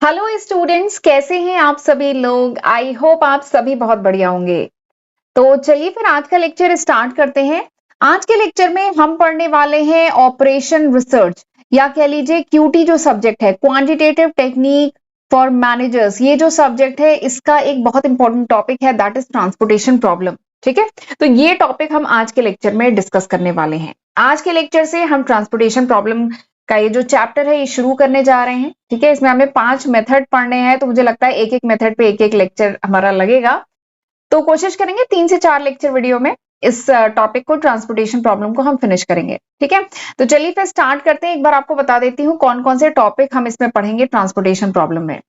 Hello students, कैसे हैं आप सभी लोग। आई होप आप सभी बहुत बढ़िया होंगे। तो चलिए फिर आज का लेक्चर स्टार्ट करते हैं। आज के लेक्चर में हम पढ़ने वाले हैं ऑपरेशन रिसर्च या कह लीजिए क्यूटी जो सब्जेक्ट है, क्वांटिटेटिव टेक्निक फॉर मैनेजर्स। ये जो सब्जेक्ट है इसका एक बहुत इंपॉर्टेंट टॉपिक है, दैट इज ट्रांसपोर्टेशन प्रॉब्लम। ठीक है, तो ये टॉपिक हम आज के लेक्चर में डिस्कस करने वाले हैं। आज के लेक्चर से हम ट्रांसपोर्टेशन प्रॉब्लम का ये जो चैप्टर है ये शुरू करने जा रहे हैं। ठीक है, इसमें हमें 5 मेथड पढ़ने हैं, तो मुझे लगता है एक एक मेथड पे एक एक लेक्चर हमारा लगेगा। तो कोशिश करेंगे 3 से 4 लेक्चर वीडियो में इस टॉपिक को, ट्रांसपोर्टेशन प्रॉब्लम को हम फिनिश करेंगे। ठीक है, तो चलिए फिर स्टार्ट करते हैं। एक बार आपको बता देती हूँ कौन कौन से टॉपिक हम इसमें पढ़ेंगे ट्रांसपोर्टेशन प्रॉब्लम में।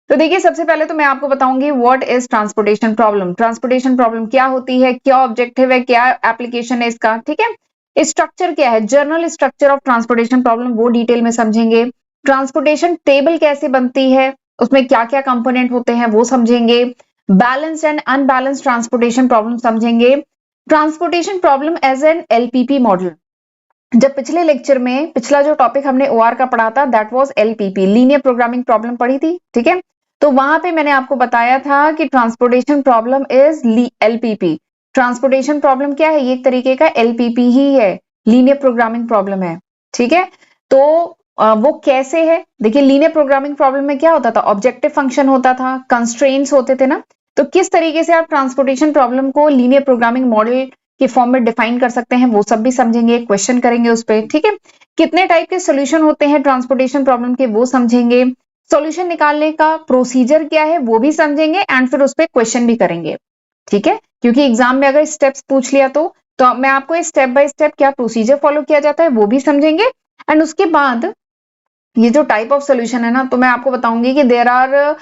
तो देखिए, सबसे पहले तो मैं आपको बताऊंगी what is transportation problem. Transportation problem क्या होती है, क्या ऑब्जेक्टिव है, क्या एप्लीकेशन है इसका। ठीक है, स्ट्रक्चर क्या है, general structure of transportation problem वो डिटेल में समझेंगे। ट्रांसपोर्टेशन टेबल कैसे बनती है, उसमें क्या क्या कंपोनेंट होते हैं वो समझेंगे। Balanced and unbalanced transportation problem समझेंगे। Transportation problem as an LPP model. जब पिछले लेक्चर में पिछला जो टॉपिक हमने ओआर का पढ़ा था that was LPP, linear programming problem पढ़ी थी। ठीक है, तो वहां पे मैंने आपको बताया था कि transportation problem is LPP. Transportation problem क्या है, ये एक तरीके का एलपीपी ही है, लीनियर प्रोग्रामिंग प्रॉब्लम है। ठीक है, तो वो कैसे है, देखिए लीनियर प्रोग्रामिंग प्रॉब्लम में क्या होता था, ऑब्जेक्टिव फंक्शन होता था, कंस्ट्रेंट्स होते थे ना। तो किस तरीके से आप ट्रांसपोर्टेशन प्रॉब्लम को लीनियर प्रोग्रामिंग मॉडल के फॉर्म में डिफाइन कर सकते हैं वो सब भी समझेंगे, क्वेश्चन करेंगे उस पर। ठीक है, कितने टाइप के सोल्यूशन होते हैं ट्रांसपोर्टेशन प्रॉब्लम के वो समझेंगे। सॉल्यूशन निकालने का प्रोसीजर क्या है वो भी समझेंगे एंड फिर उस पर क्वेश्चन भी करेंगे। ठीक है, क्योंकि एग्जाम में अगर स्टेप्स पूछ लिया तो मैं आपको स्टेप बाय स्टेप क्या प्रोसीजर फॉलो किया जाता है वो भी समझेंगे। एंड उसके बाद ये जो टाइप ऑफ सोल्यूशन है ना, तो मैं आपको बताऊंगी कि देयर आर,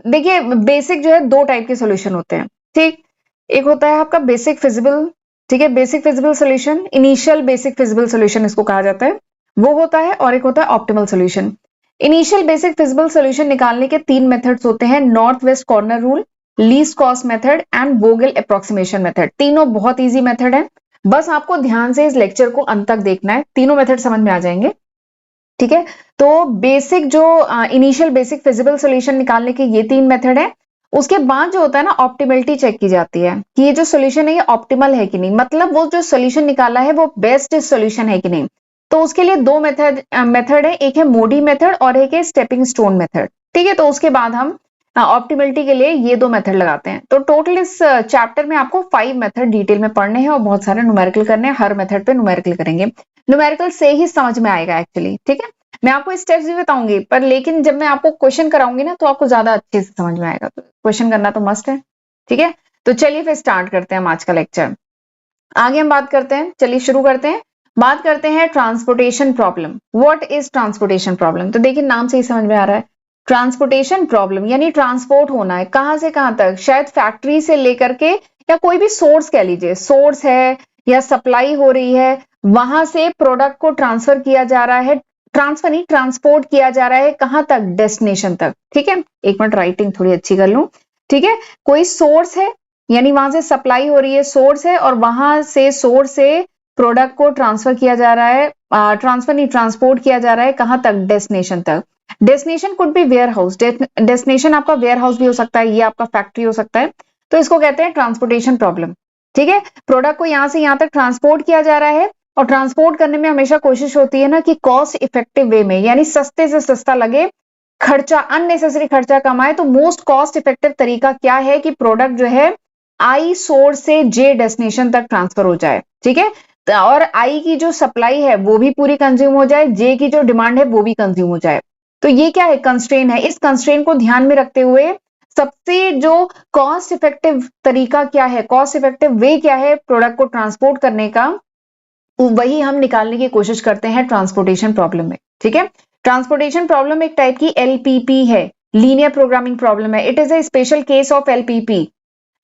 देखिए बेसिक जो है 2 टाइप के सोल्यूशन होते हैं। ठीक, एक होता है आपका बेसिक फिजिबल, ठीक है, basic feasible solution, initial basic feasible solution इसको कहा जाता है, वो होता है। और एक होता है optimal solution. Initial basic feasible solution निकालने के 3 मेथड्स होते हैं, north west corner rule, least cost method and Vogel approximation method. तीनों बहुत इजी मेथड है, बस आपको ध्यान से इस लेक्चर को अंत तक देखना है, तीनों मेथड समझ में आ जाएंगे। ठीक है, तो बेसिक जो इनिशियल बेसिक फिजिबल सोल्यूशन निकालने के ये 3 मेथड है। उसके बाद जो होता है ना, ऑप्टिमलिटी चेक की जाती है कि ये जो सोल्यूशन है ये ऑप्टिमल है कि नहीं, मतलब वो जो सोल्यूशन निकाला है वो बेस्ट सोल्यूशन है कि नहीं। तो उसके लिए 2 मेथड है, एक है मोडी मेथड और एक है स्टेपिंग स्टोन मेथड। ठीक है, तो उसके बाद हम ऑप्टिमलिटी के लिए ये 2 मेथड लगाते हैं। तो टोटल इस चैप्टर में आपको 5 मेथड डिटेल में पढ़ने हैं और बहुत सारे न्यूमेरिकल करने हैं, हर मेथड पे न्यूमेरिकल करेंगे। न्यूमेरिकल से ही समझ में आएगा एक्चुअली। ठीक है, मैं आपको स्टेप्स भी बताऊंगी पर लेकिन जब मैं आपको क्वेश्चन कराऊंगी ना तो आपको ज्यादा अच्छे से समझ में आएगा, तो क्वेश्चन करना तो मस्ट है। ठीक है, तो चलिए फिर स्टार्ट करते हैं हम आज का लेक्चर। आगे हम बात करते हैं, चलिए शुरू करते हैं। बात करते हैं transportation problem. What is transportation problem, तो देखिए नाम से ही समझ में आ रहा है, ट्रांसपोर्टेशन प्रॉब्लम यानी ट्रांसपोर्ट होना है, कहां से कहां तक, शायद फैक्ट्री से लेकर के या कोई भी सोर्स कह लीजिए, सोर्स है या सप्लाई हो रही है, वहां से प्रोडक्ट को ट्रांसफर किया जा रहा है, ट्रांसफर नहीं ट्रांसपोर्ट किया जा रहा है, कहां तक, डेस्टिनेशन तक। ठीक है, एक मिनट राइटिंग थोड़ी अच्छी कर लूं। ठीक है, कोई सोर्स है यानी वहां से सप्लाई हो रही है, सोर्स है, और वहां से सोर्स से प्रोडक्ट को ट्रांसफर किया जा रहा है, ट्रांसफर नहीं ट्रांसपोर्ट किया जा रहा है, कहां तक, डेस्टिनेशन तक। Destination could be warehouse, destination आपका वेयर हाउस भी हो सकता है, ये आपका फैक्ट्री हो सकता है, तो इसको कहते हैं ट्रांसपोर्टेशन प्रॉब्लम। ठीक है, प्रोडक्ट को यहां से यहां तक ट्रांसपोर्ट किया जा रहा है और ट्रांसपोर्ट करने में हमेशा कोशिश होती है ना कि कॉस्ट इफेक्टिव वे में, यानी सस्ते से सस्ता लगे, खर्चा अननेसेसरी खर्चा कम आए। तो मोस्ट कॉस्ट इफेक्टिव तरीका क्या है कि प्रोडक्ट जो है आई सोर्स से जे डेस्टिनेशन तक ट्रांसफर हो जाए। ठीक है, और आई की जो सप्लाई है वो भी पूरी कंज्यूम हो जाए, जे की जो डिमांड है वो भी कंज्यूम हो जाए। तो ये क्या है, कंस्ट्रेन है। इस कंस्ट्रेन को ध्यान में रखते हुए सबसे जो कॉस्ट इफेक्टिव तरीका क्या है, कॉस्ट इफेक्टिव वे क्या है प्रोडक्ट को ट्रांसपोर्ट करने का, वही हम निकालने की कोशिश करते हैं ट्रांसपोर्टेशन प्रॉब्लम में। ठीक है, ट्रांसपोर्टेशन प्रॉब्लम एक टाइप की एलपीपी है, लीनियर प्रोग्रामिंग प्रॉब्लम है। It is a special case of LPP.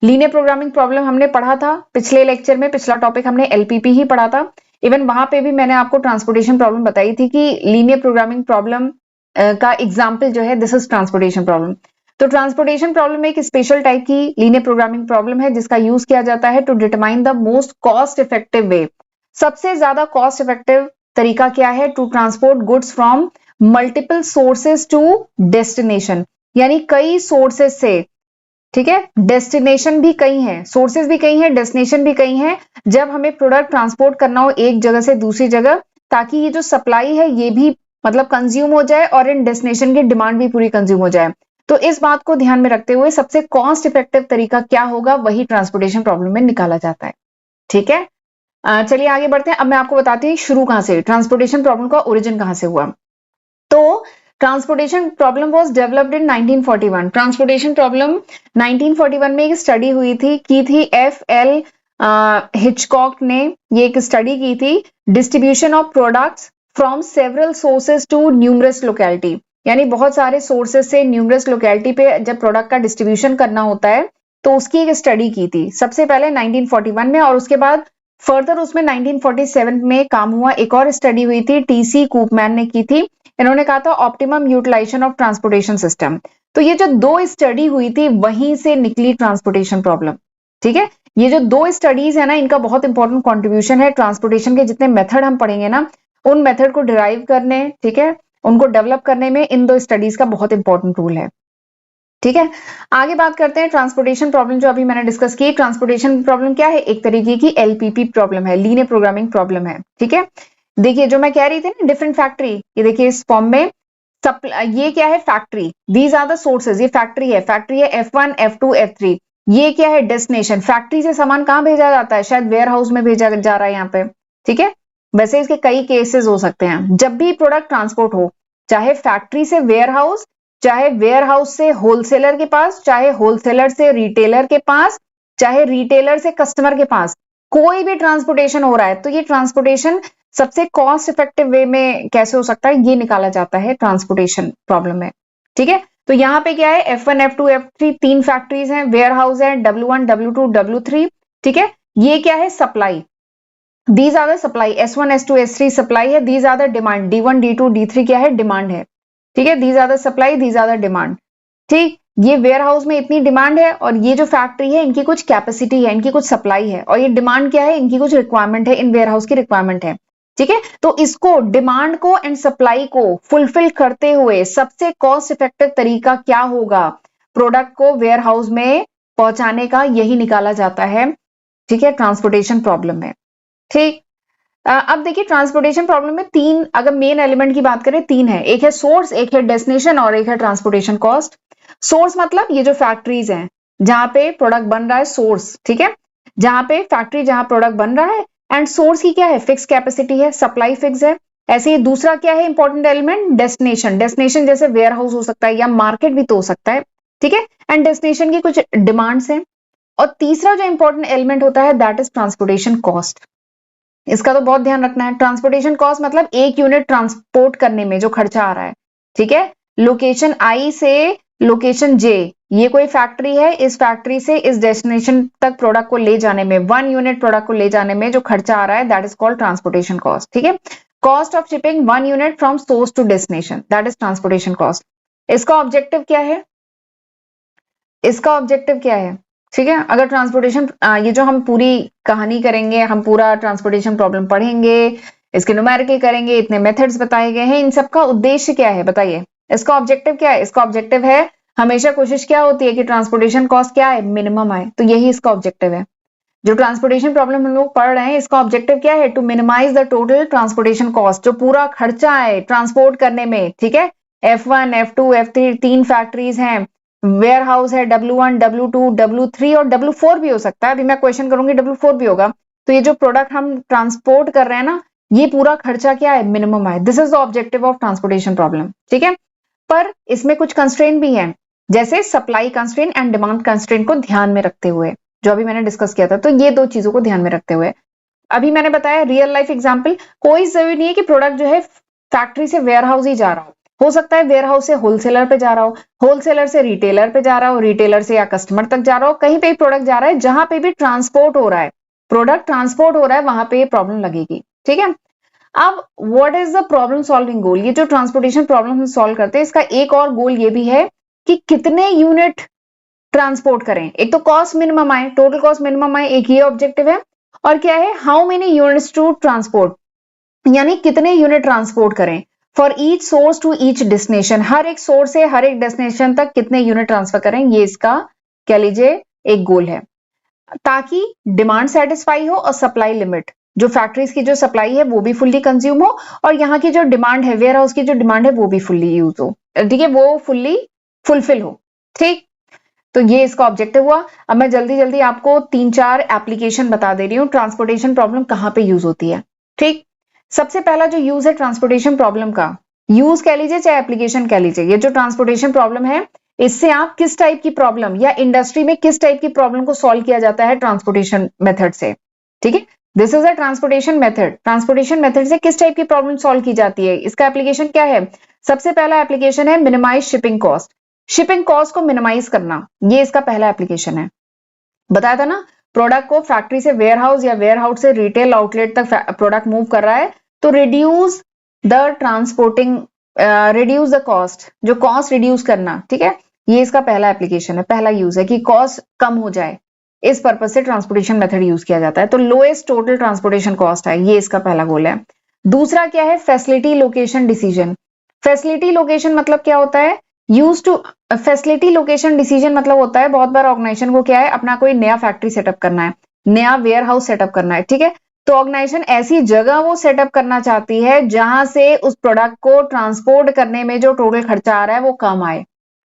Linear programming problem हमने पढ़ा था पिछले लेक्चर में, पिछला टॉपिक हमने एलपीपी ही पढ़ा था। इवन वहां पे भी मैंने आपको ट्रांसपोर्टेशन प्रॉब्लम बताई थी कि लीनियर प्रोग्रामिंग प्रॉब्लम का एग्जाम्पल जो है दिस इज ट्रांसपोर्टेशन प्रॉब्लम। तो ट्रांसपोर्टेशन प्रॉब्लम एक स्पेशल टाइप की लीनियर प्रोग्रामिंग प्रॉब्लम है जिसका यूज किया जाता है to determine the most cost effective way. सबसे ज्यादा कॉस्ट इफेक्टिव तरीका क्या है to transport goods from multiple sources to destination, यानी कई सोर्सेस से, ठीक है, डेस्टिनेशन भी कई हैं, सोर्सेज भी कई हैं, डेस्टिनेशन भी कई हैं, जब हमें प्रोडक्ट ट्रांसपोर्ट करना हो एक जगह से दूसरी जगह, ताकि ये जो सप्लाई है ये भी मतलब कंज्यूम हो जाए और इन डेस्टिनेशन की डिमांड भी पूरी कंज्यूम हो जाए। तो इस बात को ध्यान में रखते हुए सबसे कॉस्ट इफेक्टिव तरीका क्या होगा, वही ट्रांसपोर्टेशन प्रॉब्लम में निकाला जाता है। ठीक है, चलिए आगे बढ़ते हैं। अब मैं आपको बताती हूँ शुरू कहां से, ट्रांसपोर्टेशन प्रॉब्लम का ओरिजिन कहां से हुआ। तो transportation problem was developed in 1941। Transportation problem 1941 में एक स्टडी हुई थी, की थी एफ.एल. हिचकॉक ने ये एक स्टडी की थी, distribution of products from several sources to numerous locality, यानी बहुत सारे सोर्सेज से न्यूमरस लोकेलिटी पे जब प्रोडक्ट का डिस्ट्रीब्यूशन करना होता है तो उसकी एक स्टडी की थी सबसे पहले 1941 में, और उसके बाद फर्दर उसमें 1947 में काम हुआ। एक और स्टडी हुई थी, टी.सी. कूपमैन ने की थी, इन्होंने कहा था optimum utilisation of transportation system. तो ये जो दो स्टडी हुई थी वहीं से निकली ट्रांसपोर्टेशन प्रॉब्लम। ठीक है, ये जो दो स्टडीज है ना, इनका बहुत इंपॉर्टेंट कॉन्ट्रीब्यूशन है ट्रांसपोर्टेशन के जितने मेथड हम पढ़ेंगे ना, उन मेथड को डिराइव करने, ठीक है, उनको डेवलप करने में इन दो स्टडीज का बहुत इंपॉर्टेंट रोल है। ठीक है, आगे बात करते हैं ट्रांसपोर्टेशन प्रॉब्लम जो अभी मैंने डिस्कस की। ट्रांसपोर्टेशन प्रॉब्लम क्या है, एक तरीके की एलपीपी प्रॉब्लम है, लीनियर प्रोग्रामिंग प्रॉब्लम है। ठीक है, देखिए जो मैं कह रही थी ना डिफरेंट फैक्ट्री, ये देखिए इस फॉर्म में ये क्या है, factory, these are the sources, ये फैक्ट्री है, F1 F2 F3। ये क्या है, डेस्टिनेशन, फैक्ट्री से सामान कहां भेजा जाता है, शायद वेयर हाउस में भेजा जा रहा है यहाँ पे। ठीक है, वैसे इसके कई केसेस हो सकते हैं। जब भी प्रोडक्ट ट्रांसपोर्ट हो, चाहे फैक्ट्री से वेयर हाउस, चाहे वेयर हाउस से होलसेलर के पास, चाहे होलसेलर से रिटेलर के पास, चाहे रिटेलर से कस्टमर के पास, कोई भी ट्रांसपोर्टेशन हो रहा है, तो ये ट्रांसपोर्टेशन सबसे कॉस्ट इफेक्टिव वे में कैसे हो सकता है, ये निकाला जाता है ट्रांसपोर्टेशन प्रॉब्लम में। ठीक है, तो यहाँ पे क्या है, F1 F2 F3 तीन फैक्ट्रीज हैं, वेयर हाउस है, W1 W2 W3। ठीक है, ये क्या है, supply, these are the supply, S1 S2 S3 supply है, these are the demand, D1 D2 D3 क्या है, डिमांड है। ठीक है, these are the supply, these are the demand. ठीक, ये वेयर हाउस में इतनी डिमांड है और ये जो फैक्ट्री है इनकी कुछ कैपेसिटी है, इनकी कुछ सप्लाई है, और ये डिमांड क्या है, इनकी कुछ रिक्वायरमेंट है, इन वेयर हाउस की रिक्वायरमेंट है। ठीक है, तो इसको, डिमांड को एंड सप्लाई को फुलफिल करते हुए सबसे कॉस्ट इफेक्टिव तरीका क्या होगा प्रोडक्ट को वेयर हाउस में पहुंचाने का, यही निकाला जाता है। ठीक है, ट्रांसपोर्टेशन प्रॉब्लम में। ठीक, अब देखिए ट्रांसपोर्टेशन प्रॉब्लम में तीन, अगर मेन एलिमेंट की बात करें, तीन है, एक है सोर्स, एक है डेस्टिनेशन और एक है ट्रांसपोर्टेशन कॉस्ट। सोर्स मतलब ये जो फैक्ट्रीज हैं जहां पे प्रोडक्ट बन रहा है, सोर्स। ठीक है, जहां पे फैक्ट्री, जहां प्रोडक्ट बन रहा है, एंड सोर्स की क्या है, फिक्स कैपेसिटी है, सप्लाई फिक्स है। ऐसे ही दूसरा क्या है इंपॉर्टेंट एलिमेंट, डेस्टिनेशन। डेस्टिनेशन जैसे वेयर हाउस हो सकता है या मार्केट भी तो हो सकता है। ठीक है, एंड डेस्टिनेशन की कुछ डिमांड्स हैं। और तीसरा जो इंपॉर्टेंट एलिमेंट होता है दैट इज ट्रांसपोर्टेशन कॉस्ट। इसका तो बहुत ध्यान रखना है। ट्रांसपोर्टेशन कॉस्ट मतलब एक यूनिट ट्रांसपोर्ट करने में जो खर्चा आ रहा है। ठीक है, लोकेशन आई से लोकेशन जे, ये कोई फैक्ट्री है, इस फैक्ट्री से इस डेस्टिनेशन तक प्रोडक्ट को ले जाने में, 1 यूनिट प्रोडक्ट को ले जाने में जो खर्चा आ रहा है that is called transportation cost. ठीक है, cost of shipping 1 unit from source to destination, that is transportation cost. इसका ऑब्जेक्टिव क्या है, इसका ऑब्जेक्टिव क्या है, ठीक है, अगर ट्रांसपोर्टेशन, ये जो हम पूरी कहानी करेंगे, हम पूरा ट्रांसपोर्टेशन प्रॉब्लम पढ़ेंगे, इसके न्यूमेरिकल करेंगे, इतने मेथड्स बताए गए हैं, इन सबका उद्देश्य क्या है बताइए, इसका ऑब्जेक्टिव क्या है। इसका ऑब्जेक्टिव है, हमेशा कोशिश क्या होती है कि ट्रांसपोर्टेशन कॉस्ट क्या है, मिनिमम आए, तो यही इसका ऑब्जेक्टिव है। जो ट्रांसपोर्टेशन प्रॉब्लम हम लोग पढ़ रहे हैं, इसका ऑब्जेक्टिव क्या है, to minimise the total transportation cost, जो पूरा खर्चा है ट्रांसपोर्ट करने में। ठीक है, F1 F2 F3 तीन फैक्ट्रीज हैं, वेयर हाउस है, W1 W2 W3 और W4 भी हो सकता है, अभी मैं क्वेश्चन करूंगी W4 भी होगा। तो ये जो प्रोडक्ट हम ट्रांसपोर्ट कर रहे हैं ना, ये पूरा खर्चा क्या है, मिनिमम है। This is the objective of transportation problem. ठीक है, पर इसमें कुछ कंस्ट्रेंट भी हैं, जैसे supply constraint and demand constraint को ध्यान में रखते हुए, जो अभी मैंने डिस्कस किया था। तो ये दो चीजों को ध्यान में रखते हुए, अभी मैंने बताया रियल लाइफ एग्जाम्पल, कोई जरूरी नहीं है कि प्रोडक्ट जो है फैक्ट्री से वेयर हाउस ही जा रहा हो सकता है वेयर हाउस से होलसेलर पे जा रहा हो, होलसेलर से रिटेलर पे जा रहा हो, रिटेलर से या कस्टमर तक जा रहा हो, कहीं पे भी प्रोडक्ट जा रहा है, जहां पे भी ट्रांसपोर्ट हो रहा है, प्रोडक्ट ट्रांसपोर्ट हो रहा है, वहां पे ये प्रॉब्लम लगेगी। ठीक है, अब what is the problem solving goal, ये जो ट्रांसपोर्टेशन प्रॉब्लम हम सॉल्व करते हैं, इसका एक और गोल ये भी है कि कितने यूनिट ट्रांसपोर्ट करें। एक तो कॉस्ट मिनिमम आए, टोटल कॉस्ट मिनिमम आए, एक ये ऑब्जेक्टिव है। और क्या है, how many units to transport, यानी कितने यूनिट ट्रांसपोर्ट करें। For each source to each destination, हर एक सोर्स से हर एक डेस्टिनेशन तक कितने यूनिट ट्रांसफर करें, ये इसका कह लीजिए एक गोल है, ताकि डिमांड सेटिस्फाई हो और सप्लाई लिमिट, जो फैक्ट्रीज की जो सप्लाई है वो भी फुल्ली कंज्यूम हो और यहाँ की जो डिमांड है, वेयर हाउस की जो डिमांड है वो भी फुल्ली यूज हो, ठीक है, वो फुल्ली फुलफिल हो। ठीक, तो ये इसका ऑब्जेक्टिव हुआ। अब मैं जल्दी जल्दी आपको 3-4 एप्लीकेशन बता दे रही हूँ ट्रांसपोर्टेशन प्रॉब्लम कहाँ पे यूज होती है। ठीक, सबसे पहला जो यूज है ट्रांसपोर्टेशन प्रॉब्लम का, यूज कह लीजिए चाहे एप्लीकेशन कह लीजिए, ये जो ट्रांसपोर्टेशन प्रॉब्लम है इससे आप किस टाइप की प्रॉब्लम या इंडस्ट्री में किस टाइप की प्रॉब्लम को सॉल्व किया जाता है ट्रांसपोर्टेशन मेथड से। ठीक है, this is a transportation method, transportation method से किस टाइप की प्रॉब्लम सॉल्व की जाती है, इसका एप्लीकेशन क्या है। सबसे पहला एप्लीकेशन है minimise shipping cost, shipping cost को मिनिमाइज करना, ये इसका पहला एप्लीकेशन है। बताया था ना, प्रोडक्ट को फैक्ट्री से वेयर हाउस या वेयर हाउस से रिटेल आउटलेट तक प्रोडक्ट मूव कर रहा है, तो reduce the transporting, reduce the cost, जो कॉस्ट रिड्यूस करना। ठीक है, ये इसका पहला एप्लीकेशन है, पहला यूज है कि कॉस्ट कम हो जाए, इस पर्पज से ट्रांसपोर्टेशन मेथड यूज किया जाता है। तो लोएस्ट टोटल ट्रांसपोर्टेशन कॉस्ट है, ये इसका पहला गोल है। दूसरा क्या है, facility location decision. Facility location मतलब क्या होता है, use to, facility location decision मतलब होता है बहुत बार ऑर्गेनाइजेशन को क्या है, अपना कोई नया फैक्ट्री सेटअप करना है, नया वेयर हाउस सेटअप करना है। ठीक है, तो ऑर्गेनाइजेशन ऐसी जगह वो सेटअप करना चाहती है जहां से उस प्रोडक्ट को ट्रांसपोर्ट करने में जो टोटल खर्चा आ रहा है वो कम आए।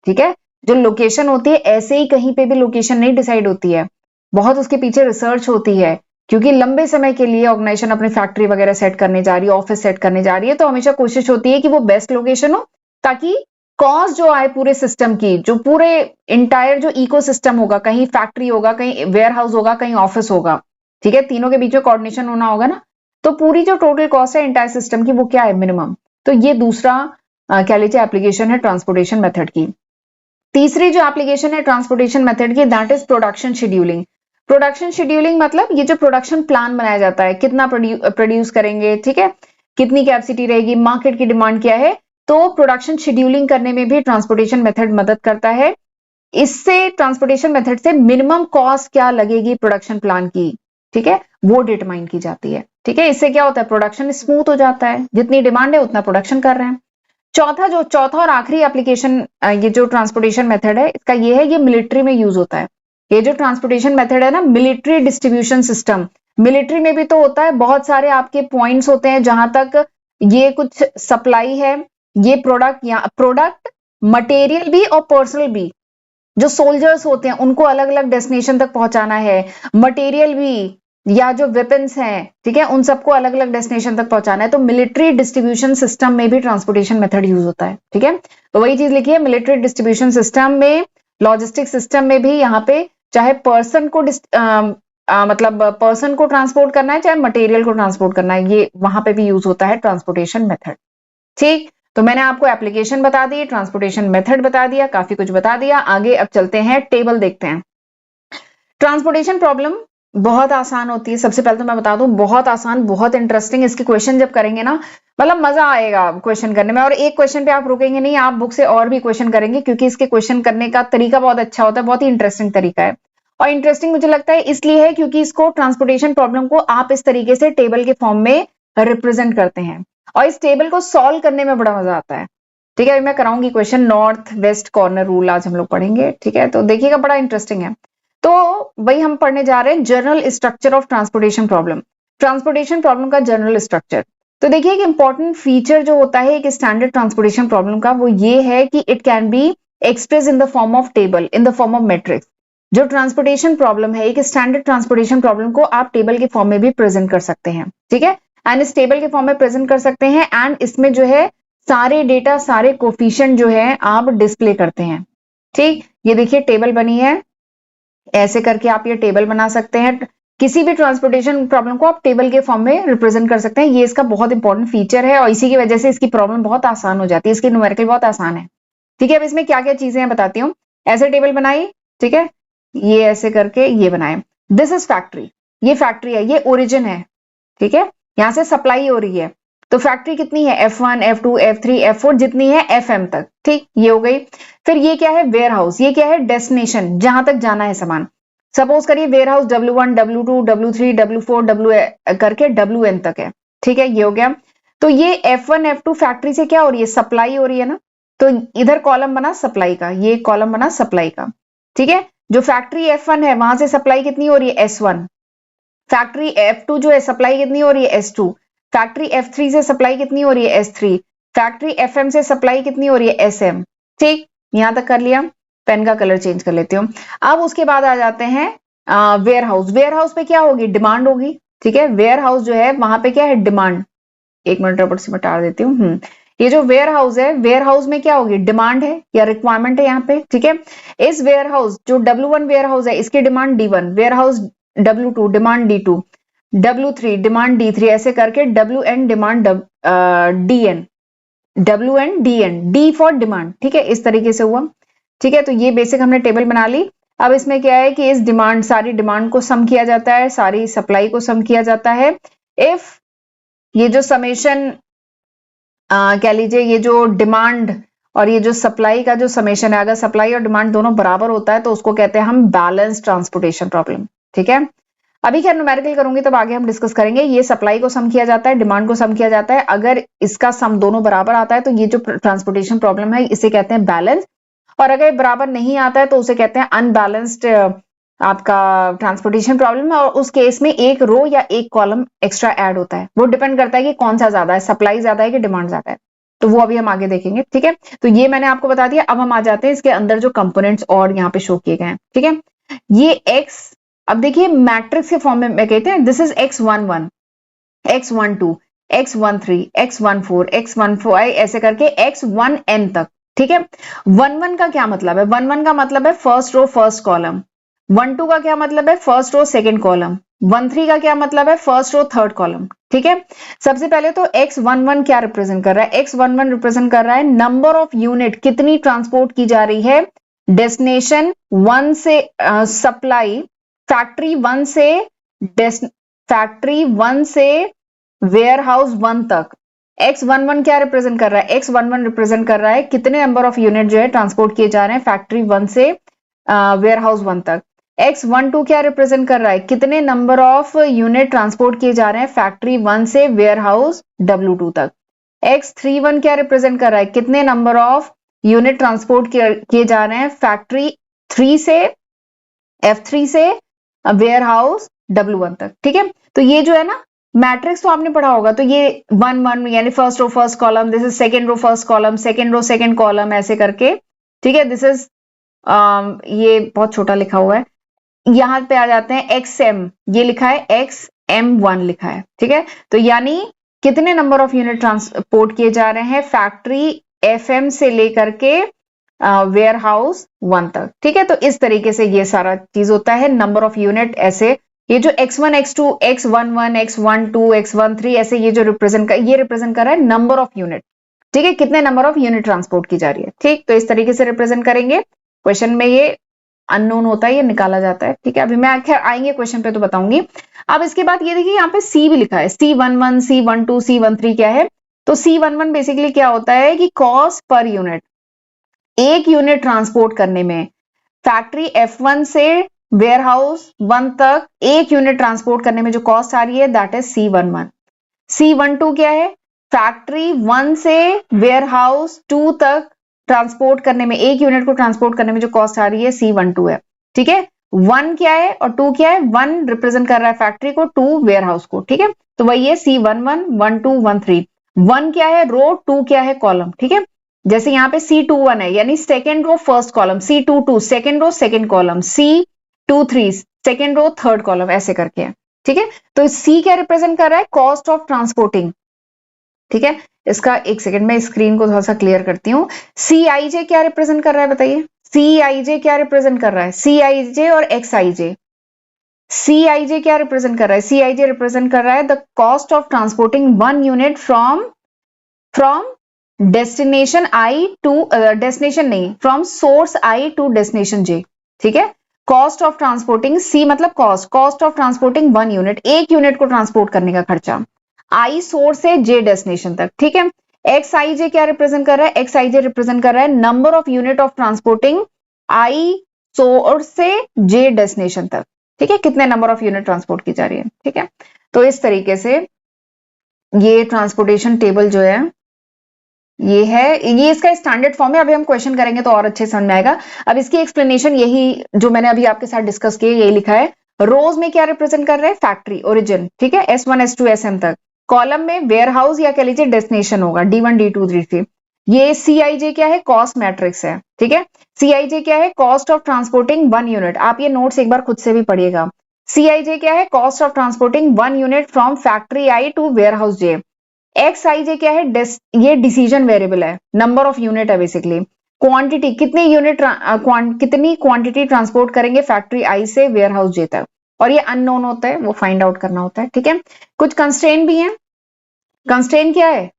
ठीक है, जो लोकेशन होती है ऐसे ही कहीं पे भी लोकेशन नहीं डिसाइड होती है, बहुत उसके पीछे रिसर्च होती है, क्योंकि लंबे समय के लिए ऑर्गेनाइजेशन अपनी फैक्ट्री वगैरह सेट करने जा रही है, ऑफिस सेट करने जा रही है, तो हमेशा कोशिश होती है कि वो बेस्ट लोकेशन हो, ताकि कॉस्ट जो आए पूरे सिस्टम की, जो पूरे इंटायर जो इकोसिस्टम होगा, कहीं फैक्ट्री होगा, कहीं वेयर हाउस होगा, कहीं ऑफिस होगा, ठीक है, तीनों के बीच में कोऑर्डिनेशन होना होगा ना, तो पूरी जो टोटल कॉस्ट है इंटायर सिस्टम की वो क्या है, मिनिमम। तो ये दूसरा कह लीजिए एप्लीकेशन है ट्रांसपोर्टेशन मेथड की। तीसरी जो एप्लीकेशन है ट्रांसपोर्टेशन मेथड की, that is production scheduling. Production scheduling मतलब ये जो प्रोडक्शन प्लान बनाया जाता है, कितना प्रोड्यूस करेंगे, ठीक है, कितनी कैपेसिटी रहेगी, मार्केट की डिमांड क्या है, तो प्रोडक्शन शेड्यूलिंग करने में भी ट्रांसपोर्टेशन मेथड मदद करता है। इससे ट्रांसपोर्टेशन मेथड से मिनिमम कॉस्ट क्या लगेगी प्रोडक्शन प्लान की, ठीक है, वो डिटरमाइन की जाती है। ठीक है, इससे क्या होता है, प्रोडक्शन स्मूथ हो जाता है, जितनी डिमांड है उतना प्रोडक्शन कर रहे हैं। चौथा और आखिरी एप्लीकेशन ये जो ट्रांसपोर्टेशन मेथड है इसका, ये है, ये मिलिट्री में यूज होता है। ये जो ट्रांसपोर्टेशन मेथड है ना, मिलिट्री डिस्ट्रीब्यूशन सिस्टम, मिलिट्री में भी तो होता है, बहुत सारे आपके पॉइंट्स होते हैं जहां तक ये कुछ सप्लाई है, ये प्रोडक्ट मटेरियल भी और पर्सनल भी, जो सोल्जर्स होते हैं उनको अलग अलग डेस्टिनेशन तक पहुंचाना है, मटेरियल भी या जो वेपन्स हैं, ठीक है, उन सबको अलग अलग डेस्टिनेशन तक पहुंचाना है, तो मिलिट्री डिस्ट्रीब्यूशन सिस्टम में भी ट्रांसपोर्टेशन मेथड यूज होता है। ठीक है, तो वही चीज लिखी है, मिलिट्री डिस्ट्रीब्यूशन सिस्टम में, लॉजिस्टिक सिस्टम में भी, यहाँ पे चाहे पर्सन को मतलब पर्सन को ट्रांसपोर्ट करना है, चाहे मटेरियल को ट्रांसपोर्ट करना है, ये वहां पे भी यूज होता है ट्रांसपोर्टेशन मेथड। ठीक, तो मैंने आपको एप्लीकेशन बता दी, ट्रांसपोर्टेशन मेथड बता दिया, काफी कुछ बता दिया। आगे अब चलते हैं, टेबल देखते हैं। ट्रांसपोर्टेशन प्रॉब्लम बहुत आसान होती है, सबसे पहले तो मैं बता दूं, बहुत आसान, बहुत इंटरेस्टिंग। इसके क्वेश्चन जब करेंगे ना, मतलब मजा आएगा क्वेश्चन करने में, और एक क्वेश्चन पे आप रुकेंगे नहीं, आप बुक से और भी क्वेश्चन करेंगे, क्योंकि इसके क्वेश्चन करने का तरीका बहुत अच्छा होता है, बहुत ही इंटरेस्टिंग तरीका है। और इंटरेस्टिंग मुझे लगता है इसलिए है क्योंकि इसको ट्रांसपोर्टेशन प्रॉब्लम को आप इस तरीके से टेबल के फॉर्म में रिप्रेजेंट करते हैं, और इस टेबल को सॉल्व करने में बड़ा मजा आता है। ठीक है, अभी मैं कराऊंगी question, north west corner rule आज हम लोग पढ़ेंगे। ठीक है, तो देखिएगा, बड़ा इंटरेस्टिंग है। तो वही हम पढ़ने जा रहे हैं, general structure of transportation problem, transportation problem का जनरल स्ट्रक्चर। तो देखिए, एक इंपॉर्टेंट फीचर जो होता है एक स्टैंडर्ड ट्रांसपोर्टेशन प्रॉब्लम का, वो ये है कि it can be express in the form of table, in the form of matrix. जो ट्रांसपोर्टेशन प्रॉब्लम है, एक स्टैंडर्ड ट्रांसपोर्टेशन प्रॉब्लम को आप टेबल के फॉर्म में भी प्रेजेंट कर सकते हैं। ठीक है, एंड इस टेबल के फॉर्म में प्रेजेंट कर सकते हैं, एंड इसमें जो है सारे डेटा, सारे कोफिशिएंट जो है आप डिस्प्ले करते हैं। ठीक, ये देखिए टेबल बनी है, ऐसे करके आप ये टेबल बना सकते हैं। किसी भी ट्रांसपोर्टेशन प्रॉब्लम को आप टेबल के फॉर्म में रिप्रेजेंट कर सकते हैं, ये इसका बहुत इंपॉर्टेंट फीचर है, और इसी की वजह से इसकी प्रॉब्लम बहुत आसान हो जाती है, इसकी न्यूमेरिकल बहुत आसान है। ठीक है, अब इसमें क्या क्या चीजें हैं बताती हूँ। ऐसे टेबल बनाई, ठीक है, ये ऐसे करके ये बनाए, दिस इज फैक्ट्री, ये फैक्ट्री है, ये ओरिजिन है। ठीक है, यहां से सप्लाई हो रही है, तो फैक्ट्री कितनी है, F1, F2, F3, F4, जितनी है FM तक। ठीक, ये हो गई। फिर ये क्या है, वेयर हाउस, ये क्या है, डेस्टिनेशन, जहां तक जाना है सामान। सपोज करिए warehouse W1, W2, W3, W4, W करके WN तक है। ठीक है, ये हो गया। तो ये F1 F2 फैक्ट्री से क्या हो रही है, सप्लाई हो रही है ना, तो इधर कॉलम बना सप्लाई का, ये कॉलम बना सप्लाई का, ठीक है। जो फैक्ट्री F1 है वहां से सप्लाई कितनी हो रही है, S1। फैक्ट्री F2 जो है सप्लाई कितनी हो रही है, S2। फैक्ट्री F3 से सप्लाई कितनी हो रही है, S3। फैक्ट्री FM से सप्लाई कितनी हो रही है, SM। ठीक, यहां तक कर लिया। पेन का कलर चेंज कर लेती हूँ। अब उसके बाद आ जाते हैं वेयर हाउस। वेयर हाउस पे क्या होगी, डिमांड होगी, ठीक है। वेयर हाउस जो है वहां पे क्या है, डिमांड। एक मिनट रबड़ से बता देती हूँ। ये जो वेयर हाउस है, वेयर हाउस में क्या होगी, डिमांड है या रिक्वायरमेंट है यहाँ पे, ठीक है। इस वेयर हाउस जो W1 वेयर हाउस है इसकी डिमांड D1, वेयर हाउस W2 demand D2, W3 demand D3, ऐसे करके WN demand DN, WN DN, D for demand, ठीक है। इस तरीके से हुआ, ठीक है। तो ये बेसिक हमने टेबल बना ली। अब इसमें क्या है कि इस डिमांड, सारी डिमांड को सम किया जाता है, सारी सप्लाई को सम किया जाता है। इफ ये जो समेशन कह लीजिए, ये जो डिमांड और ये जो सप्लाई का जो समेशन है, अगर सप्लाई और डिमांड दोनों बराबर होता है तो उसको कहते हैं हम बैलेंस ट्रांसपोर्टेशन प्रॉब्लम, ठीक है। अभी खैर न्यूमेरिकल करूंगी तब आगे हम डिस्कस करेंगे। ये सप्लाई को सम किया जाता है, डिमांड को सम किया जाता है, अगर इसका सम दोनों बराबर आता है तो ये जो ट्रांसपोर्टेशन प्रॉब्लम है इसे कहते हैं बैलेंस, और अगर बराबर नहीं आता है तो उसे कहते हैं अनबैलेंस्ड आपका ट्रांसपोर्टेशन प्रॉब्लम है। और उस केस में एक रो या एक कॉलम एक्स्ट्रा ऐड होता है, वो डिपेंड करता है कि कौन सा ज्यादा है, सप्लाई ज्यादा है कि डिमांड ज्यादा है, तो वो अभी हम आगे देखेंगे, ठीक है। तो ये मैंने आपको बता दिया। अब हम आ जाते हैं इसके अंदर जो कंपोनेंट्स और यहाँ पे शो किए गए हैं, ठीक है। ये एक्स, अब देखिए मैट्रिक्स के फॉर्म में कहते हैं this is X11, X12, X13, X14, X14 ऐसे करके X1n तक, ठीक है। 11 का क्या मतलब है, 11 का मतलब है फर्स्ट रो फर्स्ट कॉलम। 12 का क्या मतलब है, फर्स्ट रो सेकंड कॉलम। 13 का क्या मतलब है, फर्स्ट रो थर्ड कॉलम, ठीक है। सबसे पहले तो X11 क्या रिप्रेजेंट कर रहा है, X11 रिप्रेजेंट कर रहा है नंबर ऑफ यूनिट, कितनी ट्रांसपोर्ट की जा रही है डेस्टिनेशन 1 से, सप्लाई फैक्ट्री 1 से, फैक्ट्री 1 से वेयर हाउस 1 तक। X11 क्या रिप्रेजेंट कर रहा है, X11 रिप्रेजेंट कर रहा है कितने नंबर ऑफ यूनिट जो है ट्रांसपोर्ट किए जा रहे हैं फैक्ट्री 1 से वेयर हाउस 1 तक। X12 क्या रिप्रेजेंट कर रहा है, कितने नंबर ऑफ यूनिट ट्रांसपोर्ट किए जा रहे हैं फैक्ट्री 1 से वेयर हाउस W2 तक। X31 क्या रिप्रेजेंट कर रहा है, कितने नंबर ऑफ यूनिट ट्रांसपोर्ट किए जा रहे हैं फैक्ट्री 3 से, F3 से वेयर हाउस W1 तक, ठीक है। तो ये जो है ना मैट्रिक्स तो आपने पढ़ा होगा, तो ये 1 1 यानी first row first column, this is second row first column, second row second column, ऐसे करके, ठीक है। दिस इज ये बहुत छोटा लिखा हुआ है, यहां पे आ जाते हैं XM, ये लिखा है XM1 लिखा है, ठीक है। तो यानी कितने नंबर ऑफ यूनिट ट्रांसपोर्ट किए जा रहे हैं फैक्ट्री FM से लेकर के वेयर हाउस 1 तक, ठीक है। तो इस तरीके से ये सारा चीज होता है, नंबर ऑफ यूनिट ऐसे, ये जो X1 X2 X11 X12 X13 ऐसे ये जो रिप्रेजेंट कर रहा है नंबर ऑफ यूनिट, ठीक है, कितने नंबर ऑफ यूनिट ट्रांसपोर्ट की जा रही है, ठीक। तो इस तरीके से रिप्रेजेंट करेंगे। क्वेश्चन में ये अननोन होता है, ये निकाला जाता है, ठीक है। अभी मैं खैर आएंगे क्वेश्चन पे तो बताऊंगी। अब इसके बाद ये देखिए यहाँ पे C भी लिखा है, C11 C12 C13 क्या है, तो C11 बेसिकली क्या होता है कि कॉस्ट पर यूनिट, एक यूनिट ट्रांसपोर्ट करने में फैक्ट्री F1 से वेयर हाउस 1 तक एक यूनिट ट्रांसपोर्ट करने में जो कॉस्ट आ रही है दैट इज C11। C12 क्या है, फैक्ट्री 1 से वेयर हाउस 2 तक ट्रांसपोर्ट करने में, एक यूनिट को ट्रांसपोर्ट करने में जो कॉस्ट आ रही है C12 है, ठीक है। 1 क्या है और 2 क्या है, 1 रिप्रेजेंट कर रहा है फैक्ट्री को, 2 वेयर हाउस को, ठीक है। तो वही है C11 12 13। 1 क्या है रो, 2 क्या है कॉलम, ठीक है। जैसे यहाँ पे C21 है यानी second row first column, C22 second row second column, C23 second row third column, ऐसे करके है, ठीक है। तो C क्या रिप्रेजेंट कर रहा है, कॉस्ट ऑफ ट्रांसपोर्टिंग, ठीक है। इसका एक सेकंड में स्क्रीन को थोड़ा सा क्लियर करती हूँ। CIJ क्या रिप्रेजेंट कर रहा है बताइए, CIJ क्या रिप्रेजेंट कर रहा है, CIJ और XIJ। CIJ क्या रिप्रेजेंट कर रहा है, CIJ रिप्रेजेंट कर रहा है the cost of transporting 1 unit from destination I to, destination नहीं, from source I to destination J, ठीक है। कॉस्ट ऑफ ट्रांसपोर्टिंग, C मतलब कॉस्ट ऑफ ट्रांसपोर्टिंग 1 यूनिट, एक यूनिट को ट्रांसपोर्ट करने का खर्चा I सोर्स से J डेस्टिनेशन तक, ठीक है। XIJ क्या रिप्रेजेंट कर रहा है, XIJ रिप्रेजेंट कर रहा है number of unit of transporting I source से J डेस्टिनेशन तक, ठीक है, कितने नंबर ऑफ यूनिट ट्रांसपोर्ट की जा रही है, ठीक है। तो इस तरीके से ये ट्रांसपोर्टेशन टेबल जो है ये है, ये इसका स्टैंडर्ड फॉर्म है। अभी हम क्वेश्चन करेंगे तो और अच्छे समझ में आएगा। अब इसकी एक्सप्लेनेशन यही जो मैंने अभी आपके साथ डिस्कस की यही लिखा है। रोज में क्या रिप्रेजेंट कर रहे हैं? फैक्ट्री, ओरिजिन, ठीक है, S1 S2 SM तक। कॉलम में वेयर हाउस या कह लीजिए डेस्टिनेशन होगा, D1 D2 D3। ये CIJ क्या है? कॉस्ट मैट्रिक्स है, ठीक है। CIJ क्या है? Cost of transporting 1 unit. आप ये नोट्स एक बार खुद से भी पढ़िएगा। CIJ क्या है? Cost of transporting 1 unit from factory I to warehouse J। XIJ क्या है? ये डिसीजन वेरिएबल है, नंबर ऑफ यूनिट है बेसिकली। क्वांटिटी, कितनी यूनिट कितनी क्वांटिटी ट्रांसपोर्ट करेंगे फैक्ट्री आई से वेयर हाउस जे तक, और ये अननोन होता है, वो फाइंड आउट करना होता है, ठीक है। कुछ कंस्ट्रेन भी है। कंस्ट्रेन क्या है?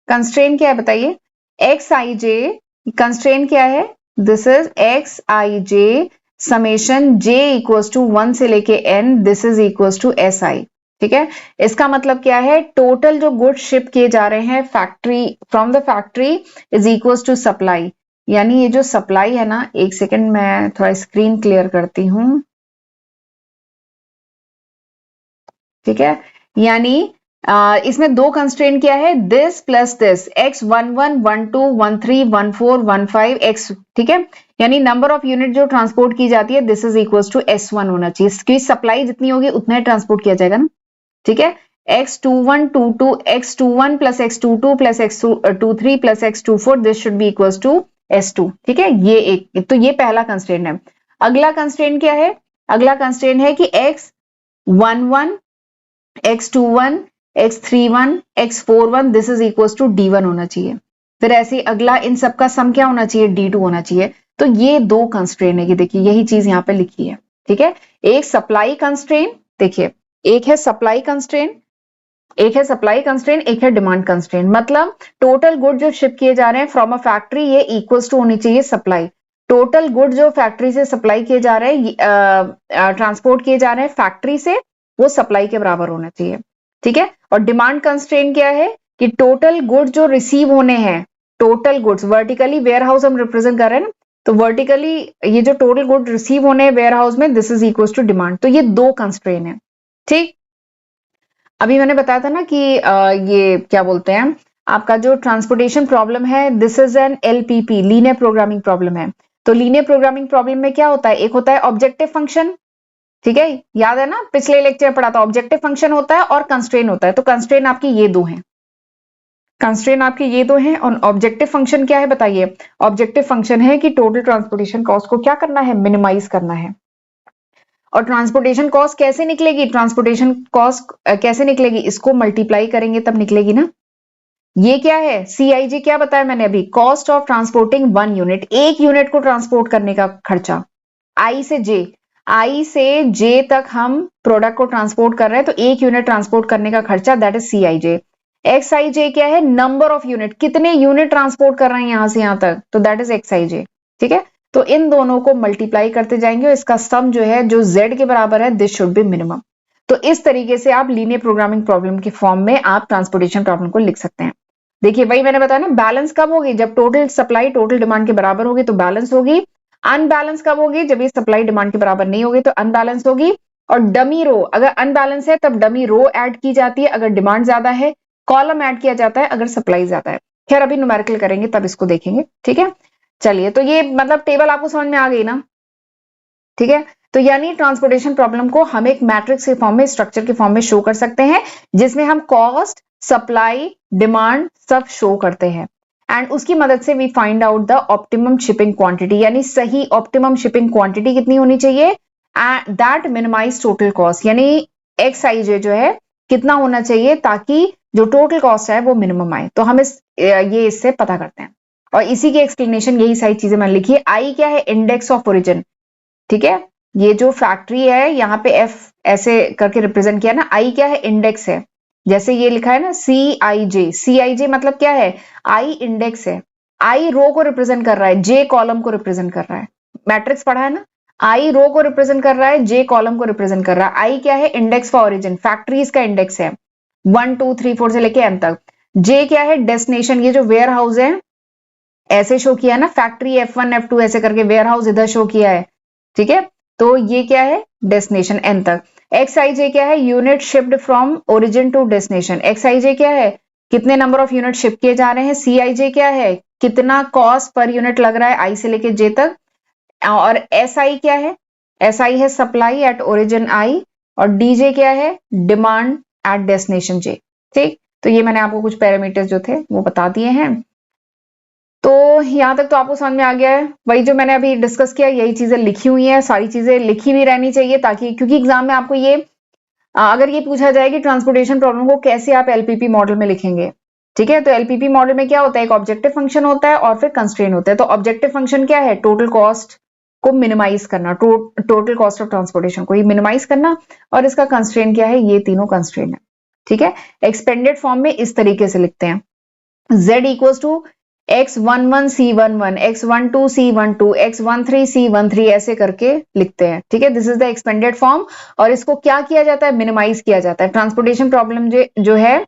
कंस्ट्रेन क्या है बताइए? XIJ कंस्ट्रेन क्या है? This is XIJ summation J equals to 1 से लेके N, this is equals to SI, ठीक है। इसका मतलब क्या है? टोटल जो गुड शिप किए जा रहे हैं factory, from the factory is equals to supply. यानी ये जो सप्लाई है ना, एक सेकंड मैं थोड़ा स्क्रीन क्लियर करती हूं, ठीक है। यानी इसमें दो कंस्ट्रेंट क्या है? This plus this, X11 12 13 14 15 X, ठीक है। यानी नंबर ऑफ यूनिट जो ट्रांसपोर्ट की जाती है this is equals to S1 होना चाहिए, क्योंकि सप्लाई जितनी होगी उतना ही ट्रांसपोर्ट किया जाएगा ना, ठीक है। X21 22 X21 plus X22 plus X23 plus X24 this should be equals to S2, ठीक है। ये एक, तो ये पहला कंस्ट्रेंट है। अगला कंस्ट्रेंट क्या है? अगला कंस्ट्रेंट है कि X11 X21 X31 X41 this is equals to D1 होना चाहिए। फिर ऐसे अगला इन सबका सम क्या होना चाहिए? D2 होना चाहिए। तो ये दो कंस्ट्रेंट है, ये देखिए यही चीज यहाँ पे लिखी है, ठीक है। एक सप्लाई कंस्ट्रेंट, देखिए एक है सप्लाई कंस्ट्रेंट, एक है सप्लाई कंस्ट्रेंट, एक है डिमांड कंस्ट्रेंट। मतलब टोटल गुड जो शिप किए जा रहे हैं फ्रॉम अ फैक्ट्री, ये इक्वल्स टू होनी चाहिए सप्लाई। टोटल गुड जो फैक्ट्री से सप्लाई किए जा रहे हैं, ट्रांसपोर्ट किए जा रहे हैं फैक्ट्री से, वो सप्लाई के बराबर होना चाहिए, ठीक है। और डिमांड कंस्ट्रेंट क्या है? कि टोटल गुड जो रिसीव होने हैं, total goods vertically warehouse हम रिप्रेजेंट कर रहे हैं ना, तो वर्टिकली ये जो टोटल गुड रिसीव होने हैं वेयर हाउस में, this is equals to demand. तो ये दो कंस्ट्रेंट है, ठीक। अभी मैंने बताया था ना कि ये क्या बोलते हैं, आपका जो ट्रांसपोर्टेशन प्रॉब्लम है this is an LPP, linear programming problem है। तो लीनियर प्रोग्रामिंग प्रॉब्लम में क्या होता है? एक होता है ऑब्जेक्टिव फंक्शन, ठीक है, याद है ना, पिछले लेक्चर पढ़ा था। ऑब्जेक्टिव फंक्शन होता है और कंस्ट्रेन होता है। तो कंस्ट्रेन आपकी ये दो हैं, कंस्ट्रेन आपके ये दो हैं। और ऑब्जेक्टिव फंक्शन क्या है बताइए? ऑब्जेक्टिव फंक्शन है कि टोटल ट्रांसपोर्टेशन कॉस्ट को क्या करना है? मिनिमाइज करना है। और ट्रांसपोर्टेशन कॉस्ट कैसे निकलेगी? ट्रांसपोर्टेशन कॉस्ट कैसे निकलेगी? इसको मल्टीप्लाई करेंगे तब निकलेगी ना। ये क्या है? CIJ क्या बताया मैंने अभी? कॉस्ट ऑफ ट्रांसपोर्टिंग 1 यूनिट, एक यूनिट को ट्रांसपोर्ट करने का खर्चा। I से J तक हम प्रोडक्ट को ट्रांसपोर्ट कर रहे हैं, तो एक यूनिट ट्रांसपोर्ट करने का खर्चा, दैट इज CIJ। XIJ क्या है? नंबर ऑफ यूनिट, कितने यूनिट ट्रांसपोर्ट कर रहे हैं यहां से यहां तक, तो दैट इज XIJ, ठीक है। तो इन दोनों को मल्टीप्लाई करते जाएंगे और इसका सम जो है जो Z के बराबर है, दिस शुड बी मिनिमम। तो इस तरीके से आप लीनियर प्रोग्रामिंग प्रॉब्लम के फॉर्म में आप ट्रांसपोर्टेशन प्रॉब्लम को लिख सकते हैं। देखिए वही मैंने बताया ना, बैलेंस कब होगी? जब टोटल सप्लाई टोटल डिमांड के बराबर होगी तो बैलेंस होगी। अनबैलेंस कब होगी? जब ये सप्लाई डिमांड के बराबर नहीं होगी तो अनबैलेंस होगी। और डमी रो, अगर अनबैलेंस है तब डमी रो ऐड की जाती है, अगर डिमांड ज्यादा है कॉलम ऐड किया जाता है, अगर सप्लाई ज्यादा है। खैर अभी न्यूमेरिकल करेंगे तब इसको देखेंगे, ठीक है। चलिए, तो ये मतलब टेबल आपको समझ में आ गई ना, ठीक है। तो यानी ट्रांसपोर्टेशन प्रॉब्लम को हम एक मैट्रिक्स के फॉर्म में, स्ट्रक्चर के फॉर्म में शो कर सकते हैं, जिसमें हम कॉस्ट, सप्लाई, डिमांड सब शो करते हैं। एंड उसकी मदद से we find out the optimum shipping quantity, यानी सही ऑप्टिमम शिपिंग क्वांटिटी कितनी होनी चाहिए, दैट मिनिमाइज टोटल कॉस्ट, यानी XIJ जो है कितना होना चाहिए ताकि जो टोटल कॉस्ट है वो मिनिमम आए। तो हम ये इससे पता करते हैं, और इसी की एक्सप्लेनेशन यही सारी चीजें मैंने लिखी है। I क्या है? इंडेक्स ऑफ ओरिजिन, ठीक है। ये जो फैक्ट्री है यहाँ पे F ऐसे करके रिप्रेजेंट किया ना, I क्या है? इंडेक्स है। जैसे ये लिखा है ना CIJ मतलब क्या है? I इंडेक्स है। I रो को रिप्रेजेंट कर रहा है, J कॉलम को रिप्रेजेंट कर रहा है। मैट्रिक्स पढ़ा है ना, I रो को रिप्रेजेंट कर रहा है, J कॉलम को रिप्रेजेंट कर रहा है। I क्या है? इंडेक्स फॉर ओरिजिन, फैक्ट्रीज का इंडेक्स है 1 2 3 4 से लेके M तक। J क्या है? डेस्टिनेशन, ये जो वेयर हाउस है ऐसे शो किया है ना, फैक्ट्री F1 F2 ऐसे करके वेयर हाउस इधर शो किया है, ठीक है। तो ये क्या है? डेस्टिनेशन N तक। XIJ क्या है? Unit shift from origin to destination. XIJ क्या है? कितने नंबर ऑफ यूनिट शिफ्ट किए जा रहे हैं। CIJ क्या है? कितना कॉस्ट पर यूनिट लग रहा है I से लेके J तक। और SI क्या है? SI है सप्लाई एट ओरिजिन I, और DJ क्या है? Demand eight destination J। ठीक, तो ये मैंने आपको कुछ पैरामीटर्स जो थे वो बता दिए हैं। तो यहां तक तो आपको समझ में आ गया है। वही जो मैंने अभी डिस्कस किया, यही चीजें लिखी हुई हैं, सारी चीजें लिखी भी रहनी चाहिए, ताकि क्योंकि एग्जाम में आपको ये अगर ये पूछा जाए कि ट्रांसपोर्टेशन प्रॉब्लम को कैसे आप एलपीपी मॉडल में लिखेंगे, ठीक है, तो एलपीपी मॉडल में क्या होता है? एक ऑब्जेक्टिव फंक्शन होता है और फिर कंस्ट्रेंट होता है। तो ऑब्जेक्टिव फंक्शन क्या है? टोटल कॉस्ट को मिनिमाइज करना, टोटल कॉस्ट ऑफ ट्रांसपोर्टेशन को ही मिनिमाइज करना, और इसका कंस्ट्रेंट क्या है? ये तीनों कंस्ट्रेंट है। ठीक है, एक्सपेंडेड फॉर्म में इस तरीके से लिखते हैं, z equals to x11 c11, x12 c12, x13 c13, ऐसे करके लिखते हैं। ठीक है, this is the expanded form. और इसको क्या किया जाता है? मिनिमाइज किया जाता है। ट्रांसपोर्टेशन प्रॉब्लम जो है,